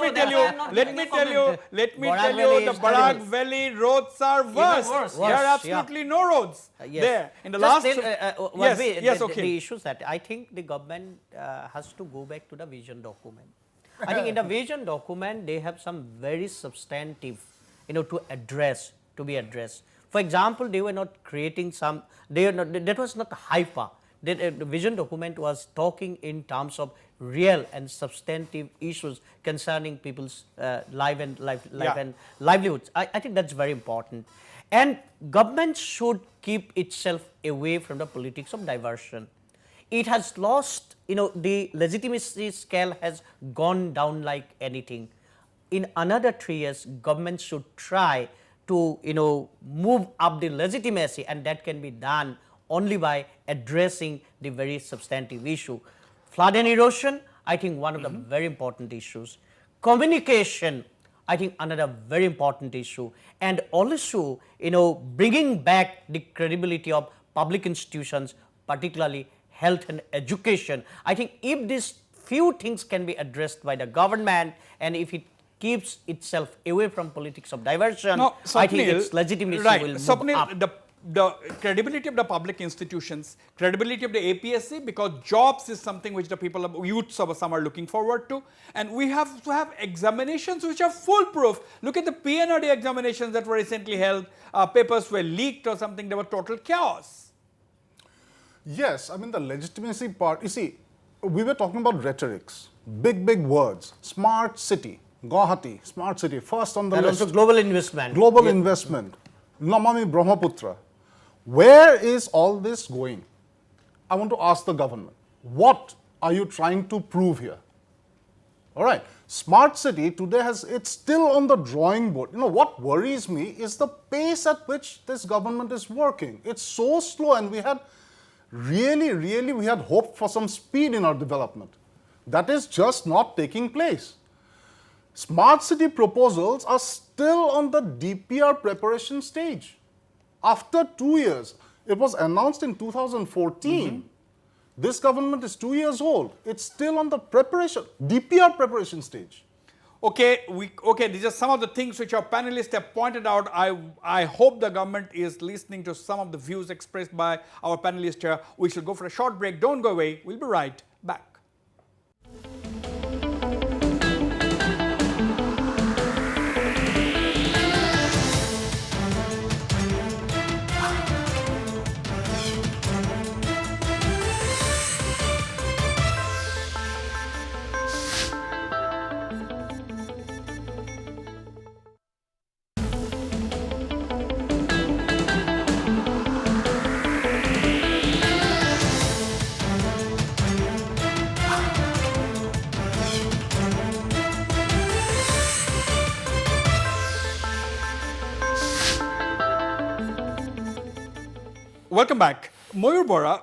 me tell you, the Barak Valley roads are worse. There are absolutely no roads there. In the last, the issues that I think the government has to go back to the vision document. I think in the vision document, they have some very substantive, to be addressed. For example, they were not creating that was not hyper. The vision document was talking in terms of real and substantive issues concerning people's life and livelihoods. I think that's very important. And government should keep itself away from the politics of diversion. It has lost, the legitimacy scale has gone down like anything. In another 3 years, government should try to, move up the legitimacy, and that can be done only by addressing the very substantive issue. Flood and erosion, I think one of the very important issues. Communication, I think another very important issue. And also, bringing back the credibility of public institutions, particularly health and education. I think if these few things can be addressed by the government, and if it keeps itself away from politics of diversion, I think its legitimacy will move up. The credibility of the public institutions, credibility of the APSC, because jobs is something which the youths of Assam are looking forward to, and we have to have examinations which are foolproof. Look at the PNRD examinations that were recently held. Papers were leaked or something. There was total chaos. Yes, I mean the legitimacy part, you see, we were talking about rhetorics, big words, smart city, Guwahati, smart city, first on the list. And also global investment. Global investment, Namami Brahmaputra. Where is all this going? I want to ask the government, what are you trying to prove here? All right, smart city today it's still on the drawing board. What worries me is the pace at which this government is working. It's so slow, and we had really, we had hoped for some speed in our development. That is just not taking place. Smart city proposals are still on the DPR preparation stage. After 2 years, it was announced in 2014. This government is 2 years old. It's still on the DPR preparation stage. Okay, these are some of the things which our panelists have pointed out. I hope the government is listening to some of the views expressed by our panelists here. We shall go for a short break. Don't go away. We'll be right back. Welcome back. Mayur Bora,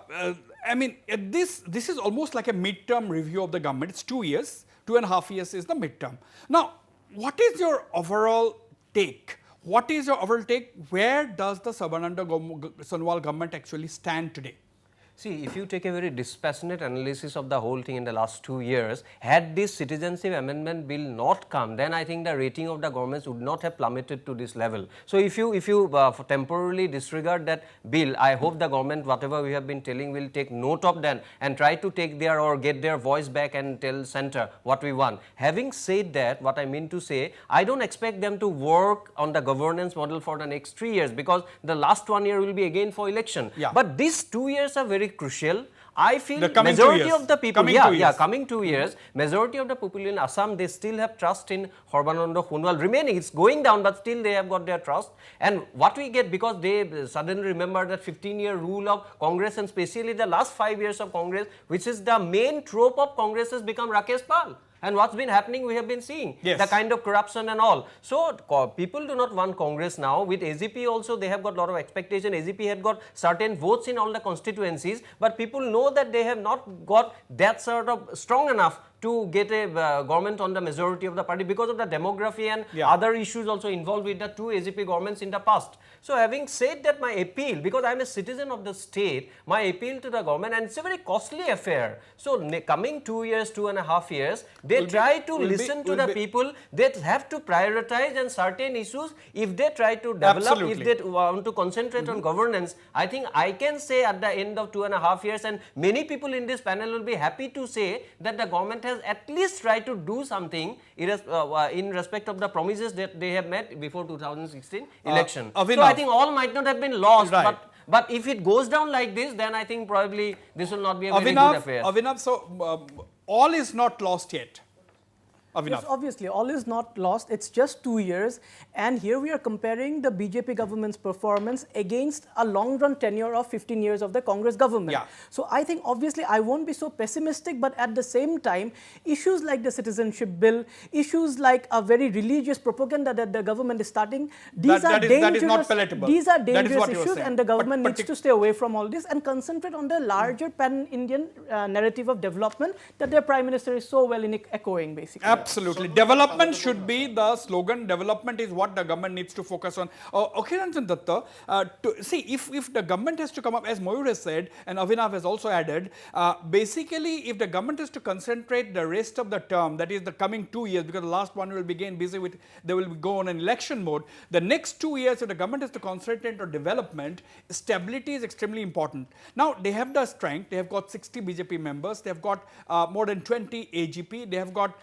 I mean, this is almost like a midterm review of the government. It's 2 years, 2.5 years is the midterm. Now, what is your overall take? What is your overall take? Where does the Sonowal government actually stand today? See, if you take a very dispassionate analysis of the whole thing in the last 2 years, had this Citizenship Amendment Bill not come, then I think the rating of the governments would not have plummeted to this level. So, if you temporarily disregard that bill, I hope the government, whatever we have been telling, will take note of that and try to take their or get their voice back and tell center what we want. Having said that, what I mean to say, I don't expect them to work on the governance model for the next 3 years, because the last 1 year will be again for election. Yeah. But these 2 years are very crucial. I feel The coming 2 majority years. of the people, coming 2 years, majority of the people in Assam, they still have trust in Sarbananda Sonowal remaining. It's going down, but still they have got their trust. And what we get, because they suddenly remember that 15-year rule of Congress, and especially the last 5 years of Congress, which is the main trope of Congress, has become Rakesh Pal. And what's been happening, we have been seeing, the kind of corruption and all. So, people do not want Congress now. With AGP also, they have got a lot of expectation. AGP had got certain votes in all the constituencies, but people know that they have not got that sort of strong enough to get a government on the majority of the party, because of the demography and other issues also involved with the two AGP governments in the past. So, having said that, my appeal, because I am a citizen of the state, my appeal to the government, and it's a very costly affair. So, coming 2 years, 2.5 years, they try to listen to the people. They have to prioritize and certain issues. If they try to develop, if they want to concentrate on governance, I think I can say at the end of 2.5 years, and many people in this panel will be happy to say that the government has at least tried to do something in respect of the promises that they have made before 2016 election. So I think all might not have been lost, but if it goes down like this, then I think probably this will not be a very good affair. Avinav, so all is not lost yet. Yes, obviously, all is not lost. It's just 2 years, and here we are comparing the BJP government's performance against a long-run tenure of 15 years of the Congress government. So I think, obviously, I won't be so pessimistic, but at the same time, issues like the citizenship bill, issues like a very religious propaganda that the government is starting, these are dangerous. That is not palatable. These are dangerous issues, and the government needs to stay away from all this and concentrate on the larger pan-Indian narrative of development that their Prime Minister is so well in echoing, basically. Absolutely. Development should be the slogan. Development is what the government needs to focus on. Akhiranjan Datta, see, if the government has to come up, as Mayur has said, and Avinav has also added, basically, if the government is to concentrate the rest of the term, that is the coming 2 years, because the last one will begin busy with, they will go on an election mode. The next 2 years, if the government has to concentrate on development, stability is extremely important. Now, they have the strength. They have got 60 BJP members. They have got more than 20 AGP. They have got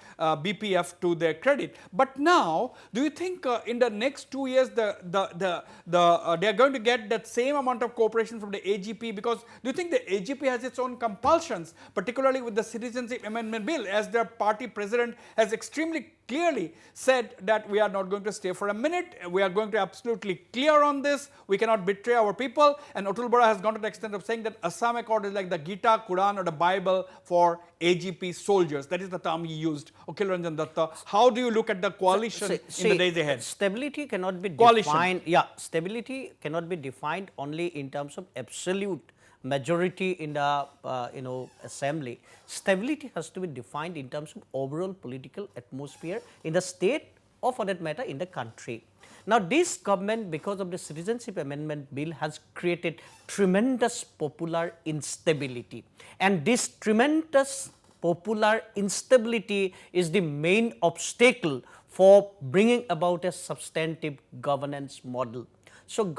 BPF to their credit. But now, do you think in the next 2 years, they are going to get that same amount of cooperation from the AGP? Because do you think the AGP has its own compulsions, particularly with the Citizenship Amendment Bill, as their party president has extremely clearly said that we are not going to stay for a minute, we are going to absolutely clear on this, we cannot betray our people, and Atul Bora has gone to the extent of saying that Assam Accord is like the Gita, Quran or the Bible for AGP soldiers. That is the term he used. Akhiranjan Datta, how do you look at the coalition in the days ahead? Stability cannot be defined. Stability cannot be defined only in terms of absolute majority in the assembly. Stability has to be defined in terms of overall political atmosphere in the state, or for that matter in the country. Now, this government, because of the Citizenship Amendment Bill, has created tremendous popular instability, and this tremendous popular instability is the main obstacle for bringing about a substantive governance model. So,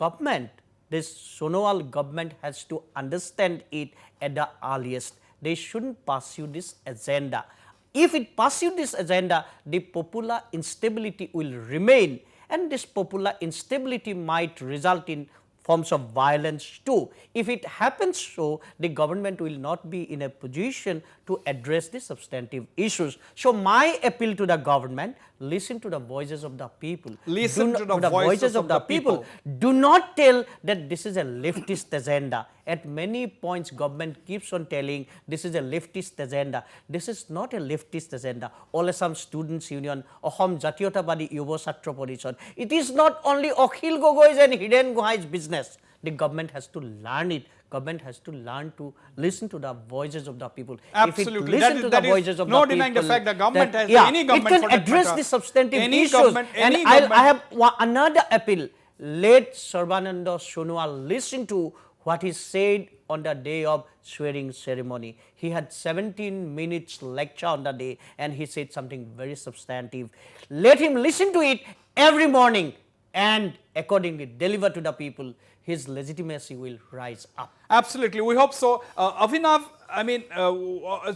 this Sonowal government has to understand it at the earliest. They shouldn't pursue this agenda. If it pursues this agenda, the popular instability will remain, and this popular instability might result in forms of violence too. If it happens so, the government will not be in a position to address the substantive issues. So, my appeal to the government, listen to the voices of the people. Listen to the voices of the people. Do not tell that this is a leftist agenda. At many points, government keeps on telling this is a leftist agenda. This is not a leftist agenda. All Assam Students Union, Ahom Jatiyotawadi Yuva Chhatra Parishad. It is not only Akhil Gogoi's and Hiren Gohai's business The government has to learn it. Government has to learn to listen to the voices of the people. Absolutely. If it listen to the voices of the people, no denying the fact that government has, yeah, any government it for can that address matter, the substantive any issues. government, And any I government. have another appeal. Let Sarbananda Sonowal listen to what he said on the day of swearing ceremony. He had 17 minutes lecture on the day and he said something very substantive. Let him listen to it every morning and accordingly deliver to the people. His legitimacy will rise up. Absolutely, we hope so. Avinav, I mean, I'll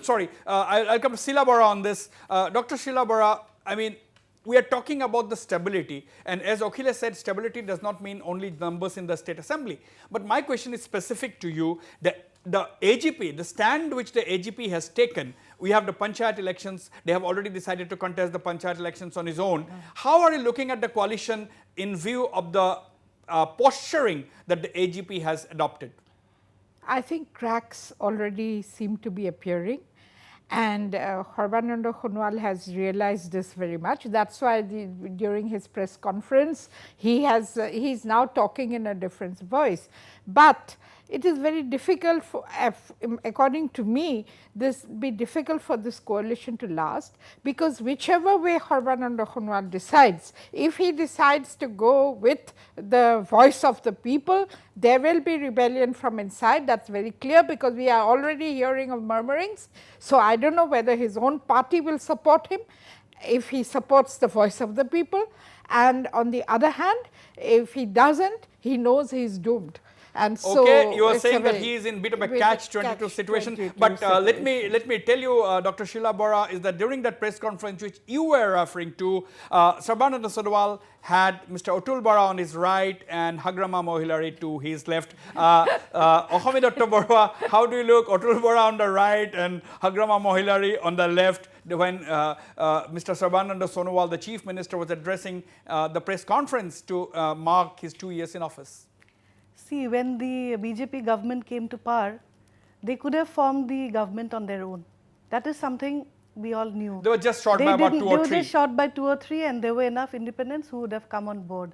come to Sheila Bora on this. Dr. Sheila Bora, I mean, we are talking about the stability, and as Akhilesh said, stability does not mean only numbers in the state assembly. But my question is specific to you. The AGP, the stand which the AGP has taken, we have the Panchayat elections, they have already decided to contest the Panchayat elections on his own. How are you looking at the coalition in view of the posturing that the AGP has adopted? I think cracks already seem to be appearing, and Sarbananda Sonowal has realized this very much. That's why during his press conference, he is now talking in a different voice. But it is very difficult for, according to me, this be difficult for this coalition to last, because whichever way Sarbananda Sonowal decides, if he decides to go with the voice of the people, there will be rebellion from inside. That's very clear, because we are already hearing of murmurings. So I don't know whether his own party will support him if he supports the voice of the people, and on the other hand, if he doesn't, he knows he is doomed. And so okay, you are saying that he is in bit of a catch-22 situation. But let me tell you, Dr. Sheila Bora, is that during that press conference which you were referring to, Sarbananda Sonowal had Mr. Atul Bora on his right and Hagrama Mohilari to his left. Ahmed Dr. Bora, how do you look? Atul Bora on the right and Hagrama Mohilari on the left, when Mr. Sarbananda Sonowal, the Chief Minister, was addressing the press conference to mark his 2 years in office? See, when the BJP government came to power, they could have formed the government on their own. That is something we all knew. They were just short by about 2 or 3. They were just short by 2 or 3, and there were enough independents who would have come on board.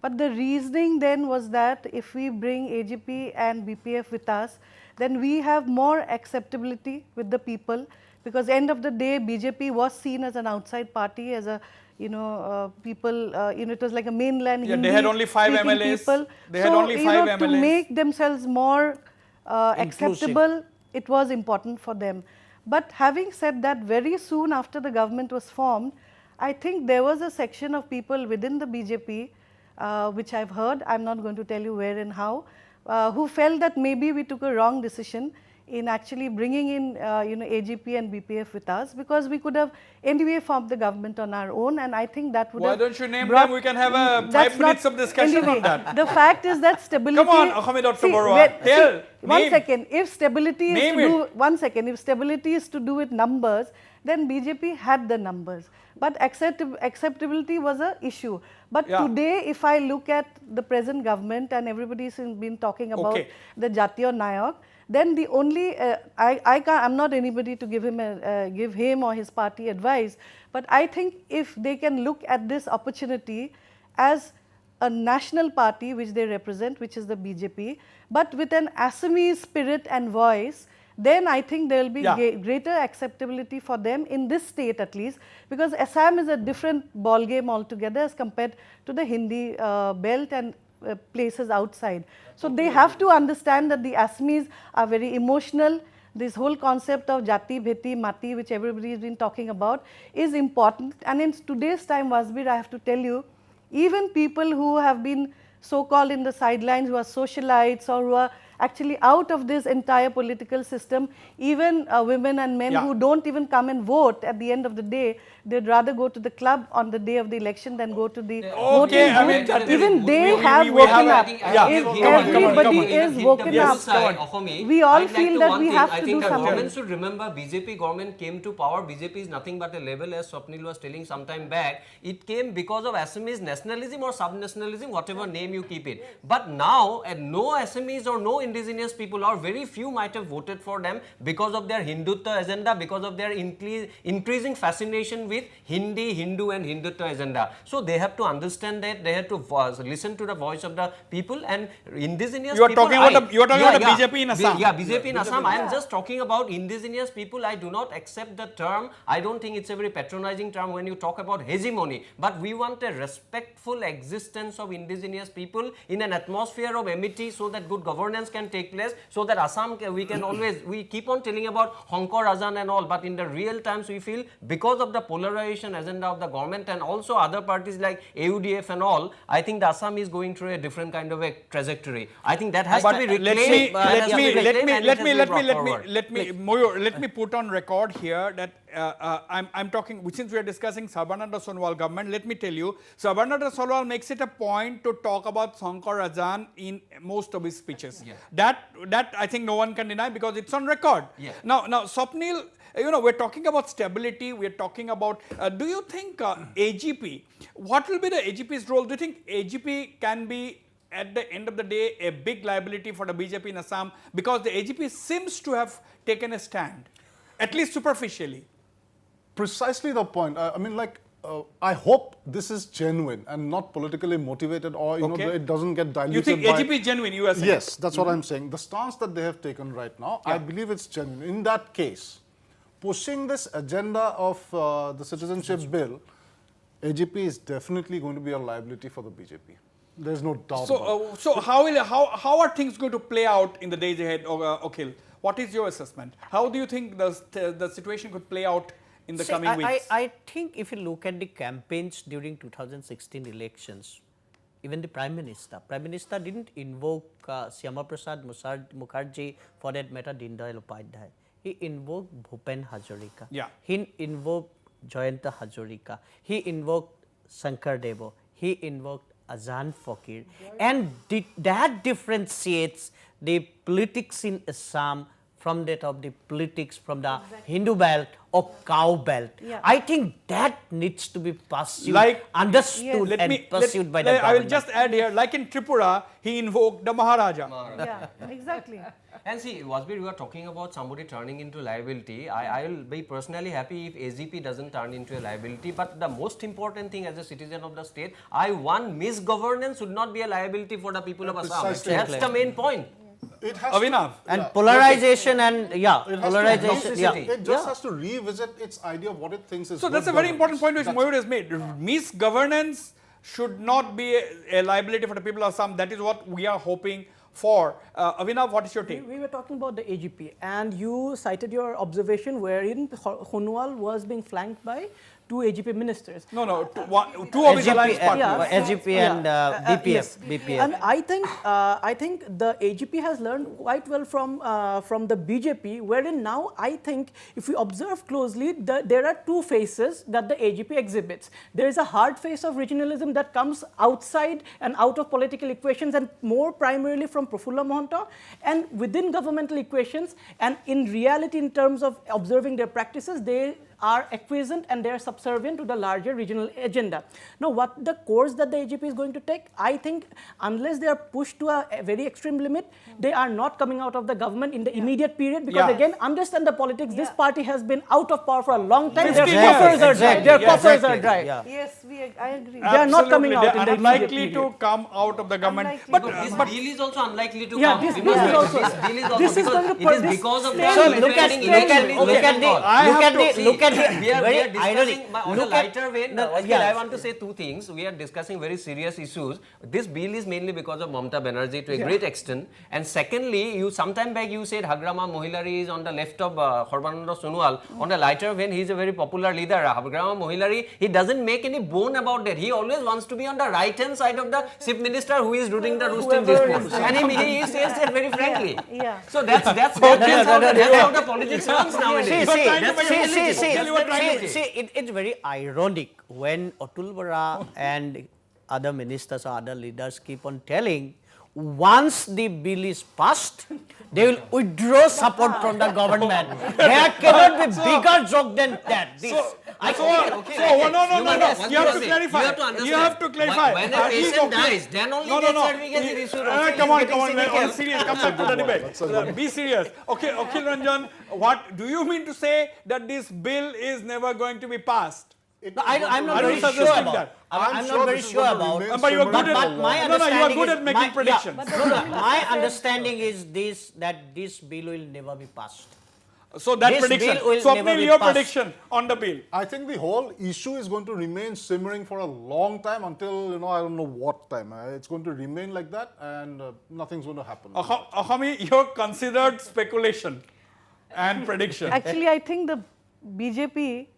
But the reasoning then was that if we bring AGP and BPF with us, then we have more acceptability with the people, because end of the day, BJP was seen as an outside party, as a people, it was like a mainland Hindi they had only 5 MLAs. People. They had only 5 MLAs. To make themselves more acceptable, it was important for them. But having said that, very soon after the government was formed, I think there was a section of people within the BJP, which I've heard, I'm not going to tell you where and how, who felt that maybe we took a wrong decision in actually bringing in AGP and BPF with us, because we could have anyway formed the government on our own, and I think that would Why have don't you name them? We can have a 5 minutes of discussion anyway, on that. The fact is that stability. Come on, Ahmed Dr. Bora, one second. If stability is to do, one second. If stability is to do with numbers, then BJP had the numbers, but acceptability was an issue. But today, if I look at the present government, and everybody's been talking about the Jatiya Nayak, then the only I'm not anybody to give him or his party advice, but I think if they can look at this opportunity as a national party which they represent, which is the BJP, but with an Assamese spirit and voice, then I think there will be greater acceptability for them in this state at least, because Assam is a different ball game altogether as compared to the Hindi belt and places outside. So they have to understand that the Assamese are very emotional. This whole concept of Jati, Bheti, Mati, which everybody has been talking about, is important. And in today's time, Wasbir, I have to tell you, even people who have been so-called in the sidelines, who are socialites or who are actually out of this entire political system, even women and men who don't even come and vote at the end of the day, they'd rather go to the club on the day of the election than go to the voting booth. Even they have woken up. Everybody is woken up. We all feel that we have to do something. I think the government should remember, BJP government came to power. BJP is nothing but a label, as Swapnil was telling some time back. It came because of Assamese nationalism or sub-nationalism, whatever name you keep it. But now, no Assamese or no indigenous people, or very few might have voted for them because of their Hindutva agenda, because of their increasing fascination with Hindi, Hindu and Hindutva agenda. So they have to understand that, they have to listen to the voice of the people, and indigenous You are people. talking about the BJP in Assam. Yeah, BJP in Assam. I am just talking about indigenous people. I do not accept the term. I don't think it's a very patronizing term when you talk about hegemony. But we want a respectful existence of indigenous people in an atmosphere of amity, so that good governance can take place, so that Assam, we can always, we keep on telling about Honkor Azan and all, but in the real times we feel because of the polarization agenda of the government and also other parties like AUDF and all, I think the Assam is going through a different kind of a trajectory. I think that has to be reclaimed. Let me put on record here that I'm talking, since we are discussing Sarbananda Sonowal government, let me tell you, Sarbananda Sonowal makes it a point to talk about Sankar Azan in most of his speeches. Yeah. That I think no one can deny because it's on record. Yeah. Now Swapnil, we're talking about stability, we're talking about, do you think AGP, what will be the AGP's role? Do you think AGP can be at the end of the day a big liability for the BJP in Assam, because the AGP seems to have taken a stand, at least superficially? Precisely the point. I hope this is genuine and not politically motivated, or it doesn't get diluted. You think AGP is genuine, you are saying? Yes, that's what I'm saying. The stance that they have taken right now, I believe it's genuine. In that case, pushing this agenda of the citizenship bill, AGP is definitely going to be a liability for the BJP. There's no doubt about it. So how are things going to play out in the days ahead, Akhil? What is your assessment? How do you think the situation could play out in the coming weeks? I think if you look at the campaigns during 2016 elections, even the Prime Minister didn't invoke Syama Prasad Mukherjee, for that matter Dindayal Upadhyay. He invoked Bhupen Hazarika. Yeah. He invoked Jayanta Hazarika. He invoked Shankar Devo. He invoked Azan Fakir. And that differentiates the politics in Assam from that of the politics from the Hindu belt or cow belt. Yeah. I think that needs to be pursued, understood Let and me- pursued by the I will government. just add here, like in Tripura, he invoked the Maharaja. Yeah, exactly. And see, Wasbir, you are talking about somebody turning into liability. I will be personally happy if AGP doesn't turn into a liability. But the most important thing as a citizen of the state, misgovernance should not be a liability for the people of Assam. Precisely. That's the main point. It has Avinav. And yeah. polarization and It has to polarization. toxicity. It just has to revisit its idea of what it thinks is So good that's a very important governance. point which Mayur has made. Misgovernance should not be a liability for the people of Assam. That is what we are hoping for. Avinav, what is your take? We were talking about the AGP, and you cited your observation wherein Sonowal was being flanked by two AGP ministers. No, two of his alliance partners. SGP and BPF. Yes. BPF. And I think the AGP has learned quite well from the BJP, wherein now I think if we observe closely, there are two faces that the AGP exhibits. There is a hard face of regionalism that comes outside and out of political equations, and more primarily from Prafulla Mohanta, and within governmental equations, and in reality in terms of observing their practices, they are acquiescent and they are subservient to the larger regional agenda. Now, what the course that the AGP is going to take, I think unless they are pushed to a very extreme limit, they are not coming out of the government in the immediate period, because again, understand the politics, this party has been out of power for a long time, their coffers are dry, their coffers are dry. Yes, I agree. They are not coming out They in are the immediate unlikely to period. come out of the government. Unlikely. But This bill is also unlikely to Yeah, come. this We bill must is admit, also- this bill is also this is because going to it is put this because of state- the So Look look at electing the See, very we are irony. discussing on a Look at- lighter vein. no, Okay, yeah. I want to say two things. We are discussing very serious issues. This bill is mainly because of Mamata Banerjee to a great extent. And secondly, you sometime back you said Hagrama Mohilari is on the left of Sarbananda Sonowal. On a lighter vein, he is a very popular leader. Hagrama Mohilari, he doesn't make any bone about that. He always wants to be on the right hand side of the chief minister who is doing the roasting discourse. And he says that very frankly. Yeah. So that's how the politics runs nowadays. It's very ironic when Atul Bara and other ministers or other leaders keep on telling, once the bill is passed, they will withdraw support from the government. There cannot be bigger joke than that. No. You have to clarify. You have to understand. You have to clarify. When a He's patient okay. dies, then only No. death certificate is issued. Come on. Serious. Come back to the debate. Be serious. Okay, Akhil Ranjan, what do you mean to say that this bill is never going to be passed? No, I'm not Are very you sure suggesting about. that? I'm not very sure about. But you are good But at my you are understanding good is at making predictions. My understanding is this, that this bill will never be passed. So that This prediction. bill will So never be your passed. prediction on the bill. I think the whole issue is going to remain simmering for a long time until, I don't know what time. It's going to remain like that and nothing's going to happen. Ahami, your considered speculation and prediction. Actually, I think the BJP,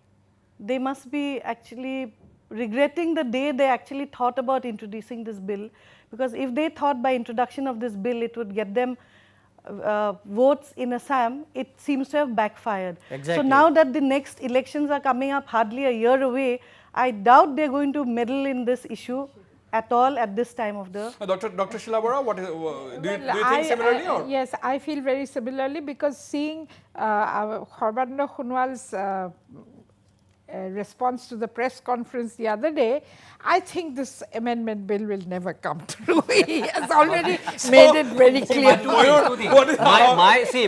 they must be actually regretting the day they actually thought about introducing this bill, because if they thought by introduction of this bill it would get them votes in Assam, it seems to have backfired. Exactly. So now that the next elections are coming up hardly a year away, I doubt they're going to meddle in this issue at all at this time of the... Dr. Shilabara, what is, do you think similarly? Or? Yes, I feel very similarly, because seeing Sarbananda Sonowal's response to the press conference the other day, I think this amendment bill will never come through. He has already made it very clear.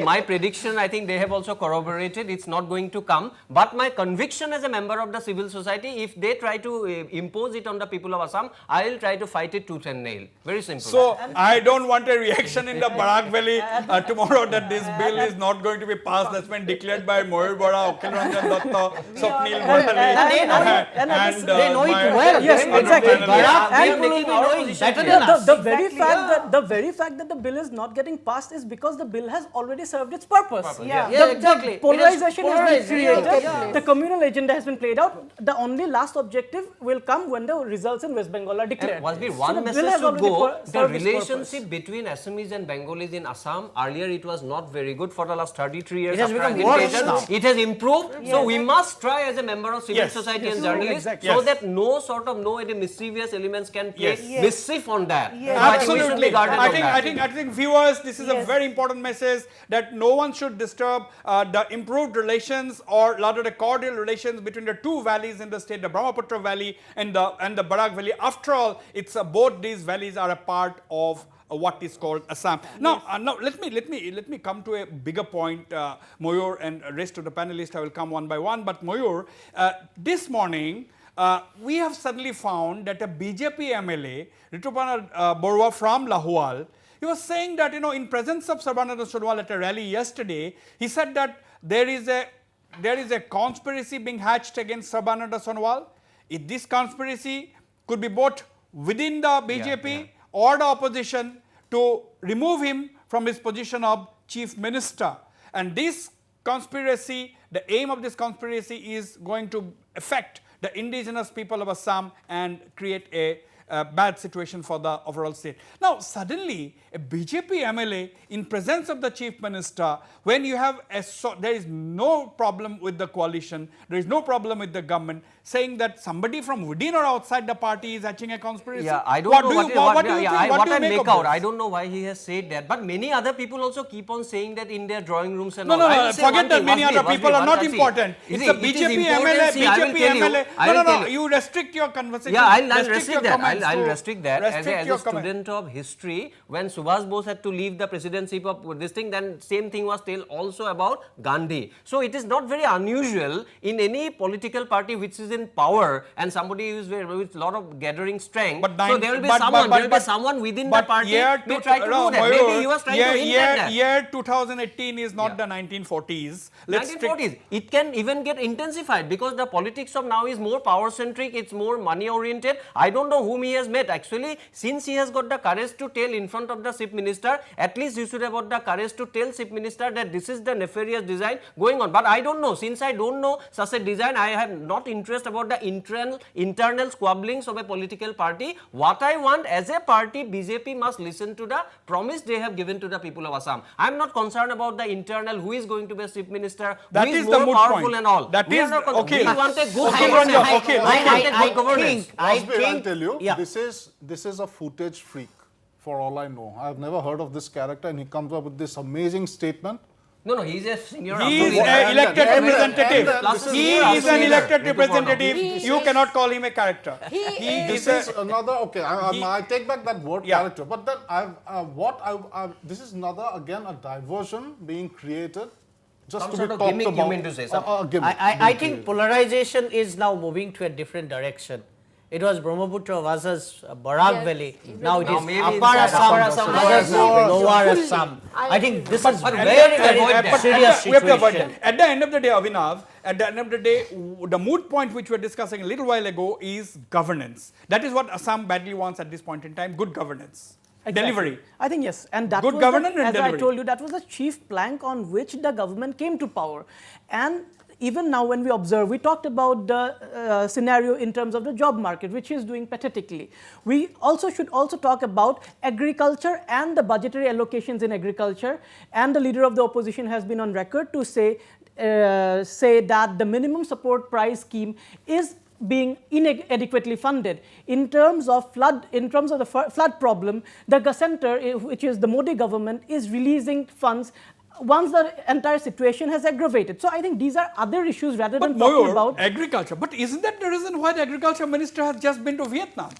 My prediction, I think they have also corroborated, it's not going to come. But my conviction as a member of the civil society, if they try to impose it on the people of Assam, I will try to fight it tooth and nail. Very simple. So I don't want a reaction in the Barak Valley tomorrow that this bill is not going to be passed. That's been declared by Moyur Bora, Akhil Ranjan Datta, Swapnil Bhandari, And they know it well. Yes, exactly. And the very fact that the bill is not getting passed is because the bill has already served its purpose. Exactly. The polarization has been created. Yeah. The communal agenda has been played out. The only last objective will come when the results in West Bengal are declared. Wasbir, So one the bill message has to already go, the served its relationship between Assamese and Bengalis in Assam, earlier it was not very good for the last 33 years. It has after become worse agitation. now. It has improved. So we must try as a member of civil society and journalists so that no any mischievous elements can play mischief on that. So Absolutely. I think viewers, this is a very important message that no one should disturb the improved relations, or rather the cordial relations between the two valleys in the state, the Brahmaputra Valley and the Barak Valley. After all, it's both these valleys are a part of what is called Assam. Now, let me come to a bigger point, Moyur, and rest of the panelists I will come one by one. But Moyur, this morning we have suddenly found that a BJP MLA, Ritupana Borwa from Lahual, he was saying that, in presence of Sarbananda Sonowal at a rally yesterday, he said that there is a conspiracy being hatched against Sarbananda Sonowal. This conspiracy could be both within the BJP or the opposition to remove him from his position of chief minister. And this conspiracy, the aim of this conspiracy is going to affect the indigenous people of Assam and create a bad situation for the overall state. Now, suddenly, a BJP MLA in presence of the chief minister, when you have there is no problem with the coalition, there is no problem with the government, saying that somebody from within or outside the party is hatching a conspiracy. Yeah, I don't know what I make out. I don't know why he has said that. But many other people also keep on saying that in their drawing rooms and all. No, forget that many other people are not important. It's a BJP MLA. No, you restrict your conversation. Yeah, I'll restrict that. I'll restrict that. As a student of history, when Subhash Bose had to leave the presidency of this thing, then same thing was told also about Gandhi. So it is not very unusual in any political party which is in power and somebody who is with a lot of gathering strength. So there will be someone within the party may try to do that. Maybe he was trying to hint at that. Year 2018 is not the 1940s. 1940s. It can even get intensified because the politics of now is more power centric, it's more money oriented. I don't know whom he has met. Actually, since he has got the courage to tell in front of the chief minister, at least you should have got the courage to tell chief minister that this is the nefarious design going on. But I don't know. Since I don't know such a design, I have not interest about the internal squabblings of a political party. What I want as a party, BJP must listen to the promise they have given to the people of Assam. I am not concerned about the internal, who is going to be a chief minister, that who is more the moot powerful point. and all. That we is okay. We want a good governance. I'll tell you, this is a footage freak for all I know. I've never heard of this character and he comes up with this amazing statement No, he's a senior. He is Assam. an elected and- representative. and- Plus He senior is an Assam elected leader. representative. He You is- cannot call him a character. He This is a- is another, okay, I take back that word Yeah. character, but then this is another, again, a diversion being created just Some to sort be of talked gimmick, you about. mean to say, some- A gimmick I being think created. polarization is now moving to a different direction. It was Brahmaputra versus Barak Yes, Valley. even Now it now is maybe Upper inside Assam, Upper Assam, versus Lower Assam. Lower Fully. Assam. I I think agree. this is But very, very avoid that. serious we have to avoid situation. that. At the end of the day, Avinav, at the end of the day, the moot point which we were discussing a little while ago is governance. That is what Assam badly wants at this point in time, good governance. Exactly. Delivery. I think yes, and that Good was governance and as delivery. I told you, that was the chief plank on which the government came to power. And even now when we observe, we talked about the scenario in terms of the job market, which is doing pathetically. We also should also talk about agriculture and the budgetary allocations in agriculture. And the leader of the opposition has been on record to say that the minimum support price scheme is being inadequately funded. In terms of the flood problem, the center, which is the Modi government, is releasing funds once the entire situation has aggravated. So I think these are other issues rather But than talking Mayur, about agriculture. But isn't that the reason why the agriculture minister has just been to Vietnam?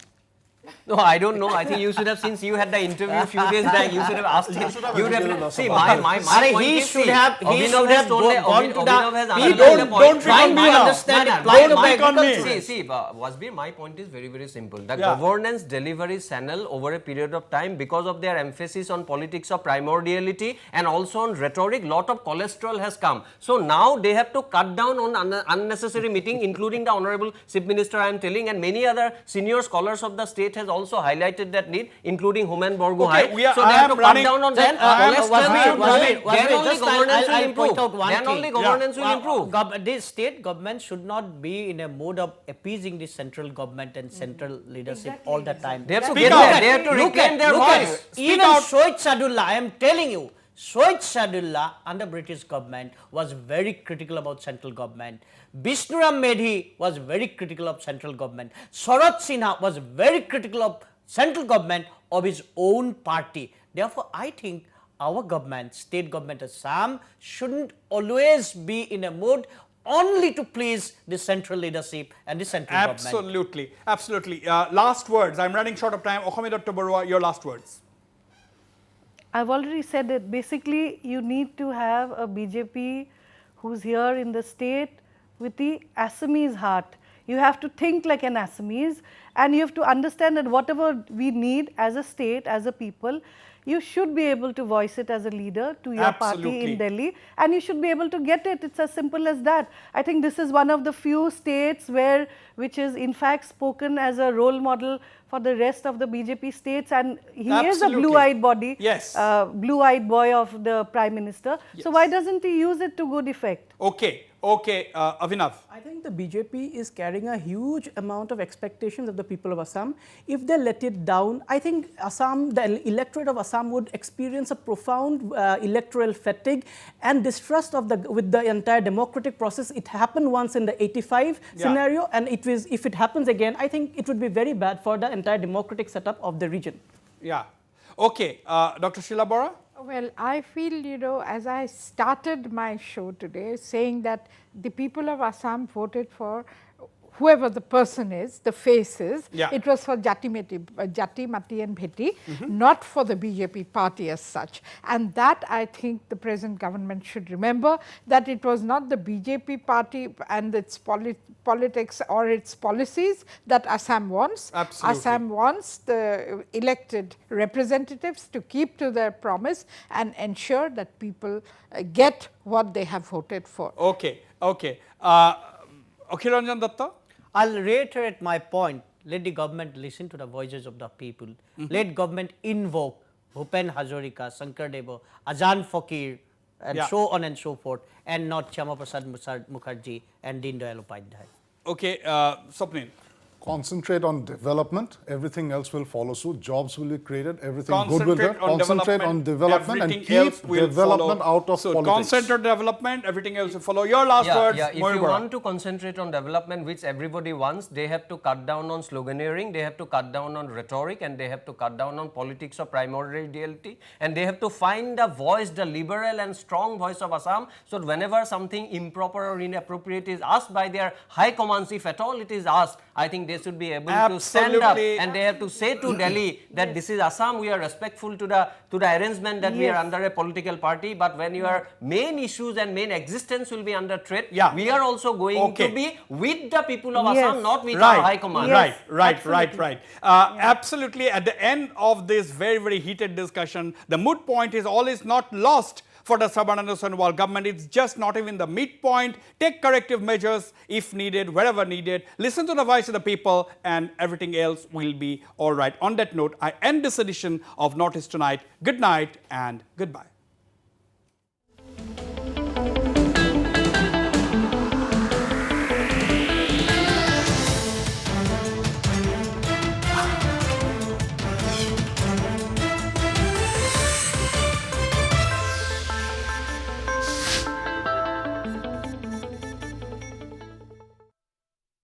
No, I don't know. I think you should have, since you had the interview a few days back, you should have asked him. You would have, see, my point He is, should see, have Abhinav has told the- gone to Abhinav has the. underlined the point. don't pick on me now. understand No, it. no, Blind don't of the pick on me. agriculture. See, Wasbir, my point is very, very simple. The Yeah. governance delivery channel over a period of time, because of their emphasis on politics of primordiality and also on rhetoric, lot of cholesterol has come. So now they have to cut down on unnecessary meeting, including the Honorable Chief Minister, I am telling, and many other senior scholars of the state has also highlighted that need, including Human Borgohain. Okay, So I they have am to running- cut down on Then, that. Wasbir, Cholesterol Wasbir, will- then only just governance will I'll improve. point out one Then thing. only governance will improve. This state government should not be in a mode of appeasing the central government and central leadership all the time. They have to Speak get out. there. They have to reclaim their voice. Even out. Shoaib Sadullah, I am telling you, Shoaib Sadullah under British government was very critical about central government. Bishnuram Medhi was very critical of central government. Sarat Sinha was very critical of central government of his own party. Therefore, I think our government, state government Assam, shouldn't always be in a mood only to please the central leadership and the central government. Absolutely, absolutely. Last words. I'm running short of time. Okhame Dr. Barua, your last words. I've already said it. Basically, you need to have a BJP who's here in the state with the Assamese heart. You have to think like an Assamese, and you have to understand that whatever we need as a state, as a people, you should be able to voice it as a leader to your party Absolutely. in Delhi, and you should be able to get it. It's as simple as that. I think this is one of the few states which is in fact spoken as a role model for the rest of the BJP states, and he is a Absolutely. blue-eyed body, Yes. blue-eyed boy of the Prime Minister. So why doesn't he use it to good effect? Okay, Avinav. I think the BJP is carrying a huge amount of expectations of the people of Assam. If they let it down, I think Assam, the electorate of Assam would experience a profound electoral fatigue and distrust of with the entire democratic process. It happened once in the 85 scenario, and if it happens again, I think it would be very bad for the entire democratic setup of the region. Yeah. Okay, Dr. Sheila Bora. Well, I feel, as I started my show today saying that the people of Assam voted for whoever the person is, the face is, it was for Jati, Mati and Bheti, not for the BJP party as such. And that I think the present government should remember, that it was not the BJP party and its politics or its policies that Assam wants. Absolutely. Assam wants the elected representatives to keep to their promise and ensure that people get what they have voted for. Okay. Akhiranjan Datta. I'll reiterate my point. Let the government listen to the voices of the people. Let government invoke Bhupen Hazarika, Shankar Deva, Azan Fakir, and so on and so forth, and not Chama Prasad Mukherjee and Deen Dayal Upadhyay. Okay, Swapnil. Concentrate on development, everything else will follow suit. Jobs will be created, everything good will Concentrate get. on Concentrate on development and everything else keep will development follow. out of so politics. concentrate on development, everything else will follow. Your last words, If you Moyubara. want to concentrate on development, which everybody wants, they have to cut down on sloganeering, they have to cut down on rhetoric, and they have to cut down on politics of primordiality, and they have to find a voice, the liberal and strong voice of Assam, so that whenever something improper or inappropriate is asked by their high commands, if at all it is asked, I think they should be able to stand up, Absolutely. and they have to say to Delhi that this is Assam, we are respectful to the arrangement that we are under a political party, but when your main issues and main existence will be under threat, we are also going to be with the people of Assam, not with our high command. Right. Absolutely. At the end of this very, very heated discussion, the moot point is all is not lost for the Sarbananda Sonowal government. It's just not even the midpoint. Take corrective measures if needed, wherever needed. Listen to the voice of the people, and everything else will be all right. On that note, I end this edition of Northeast Tonight. Good night and goodbye.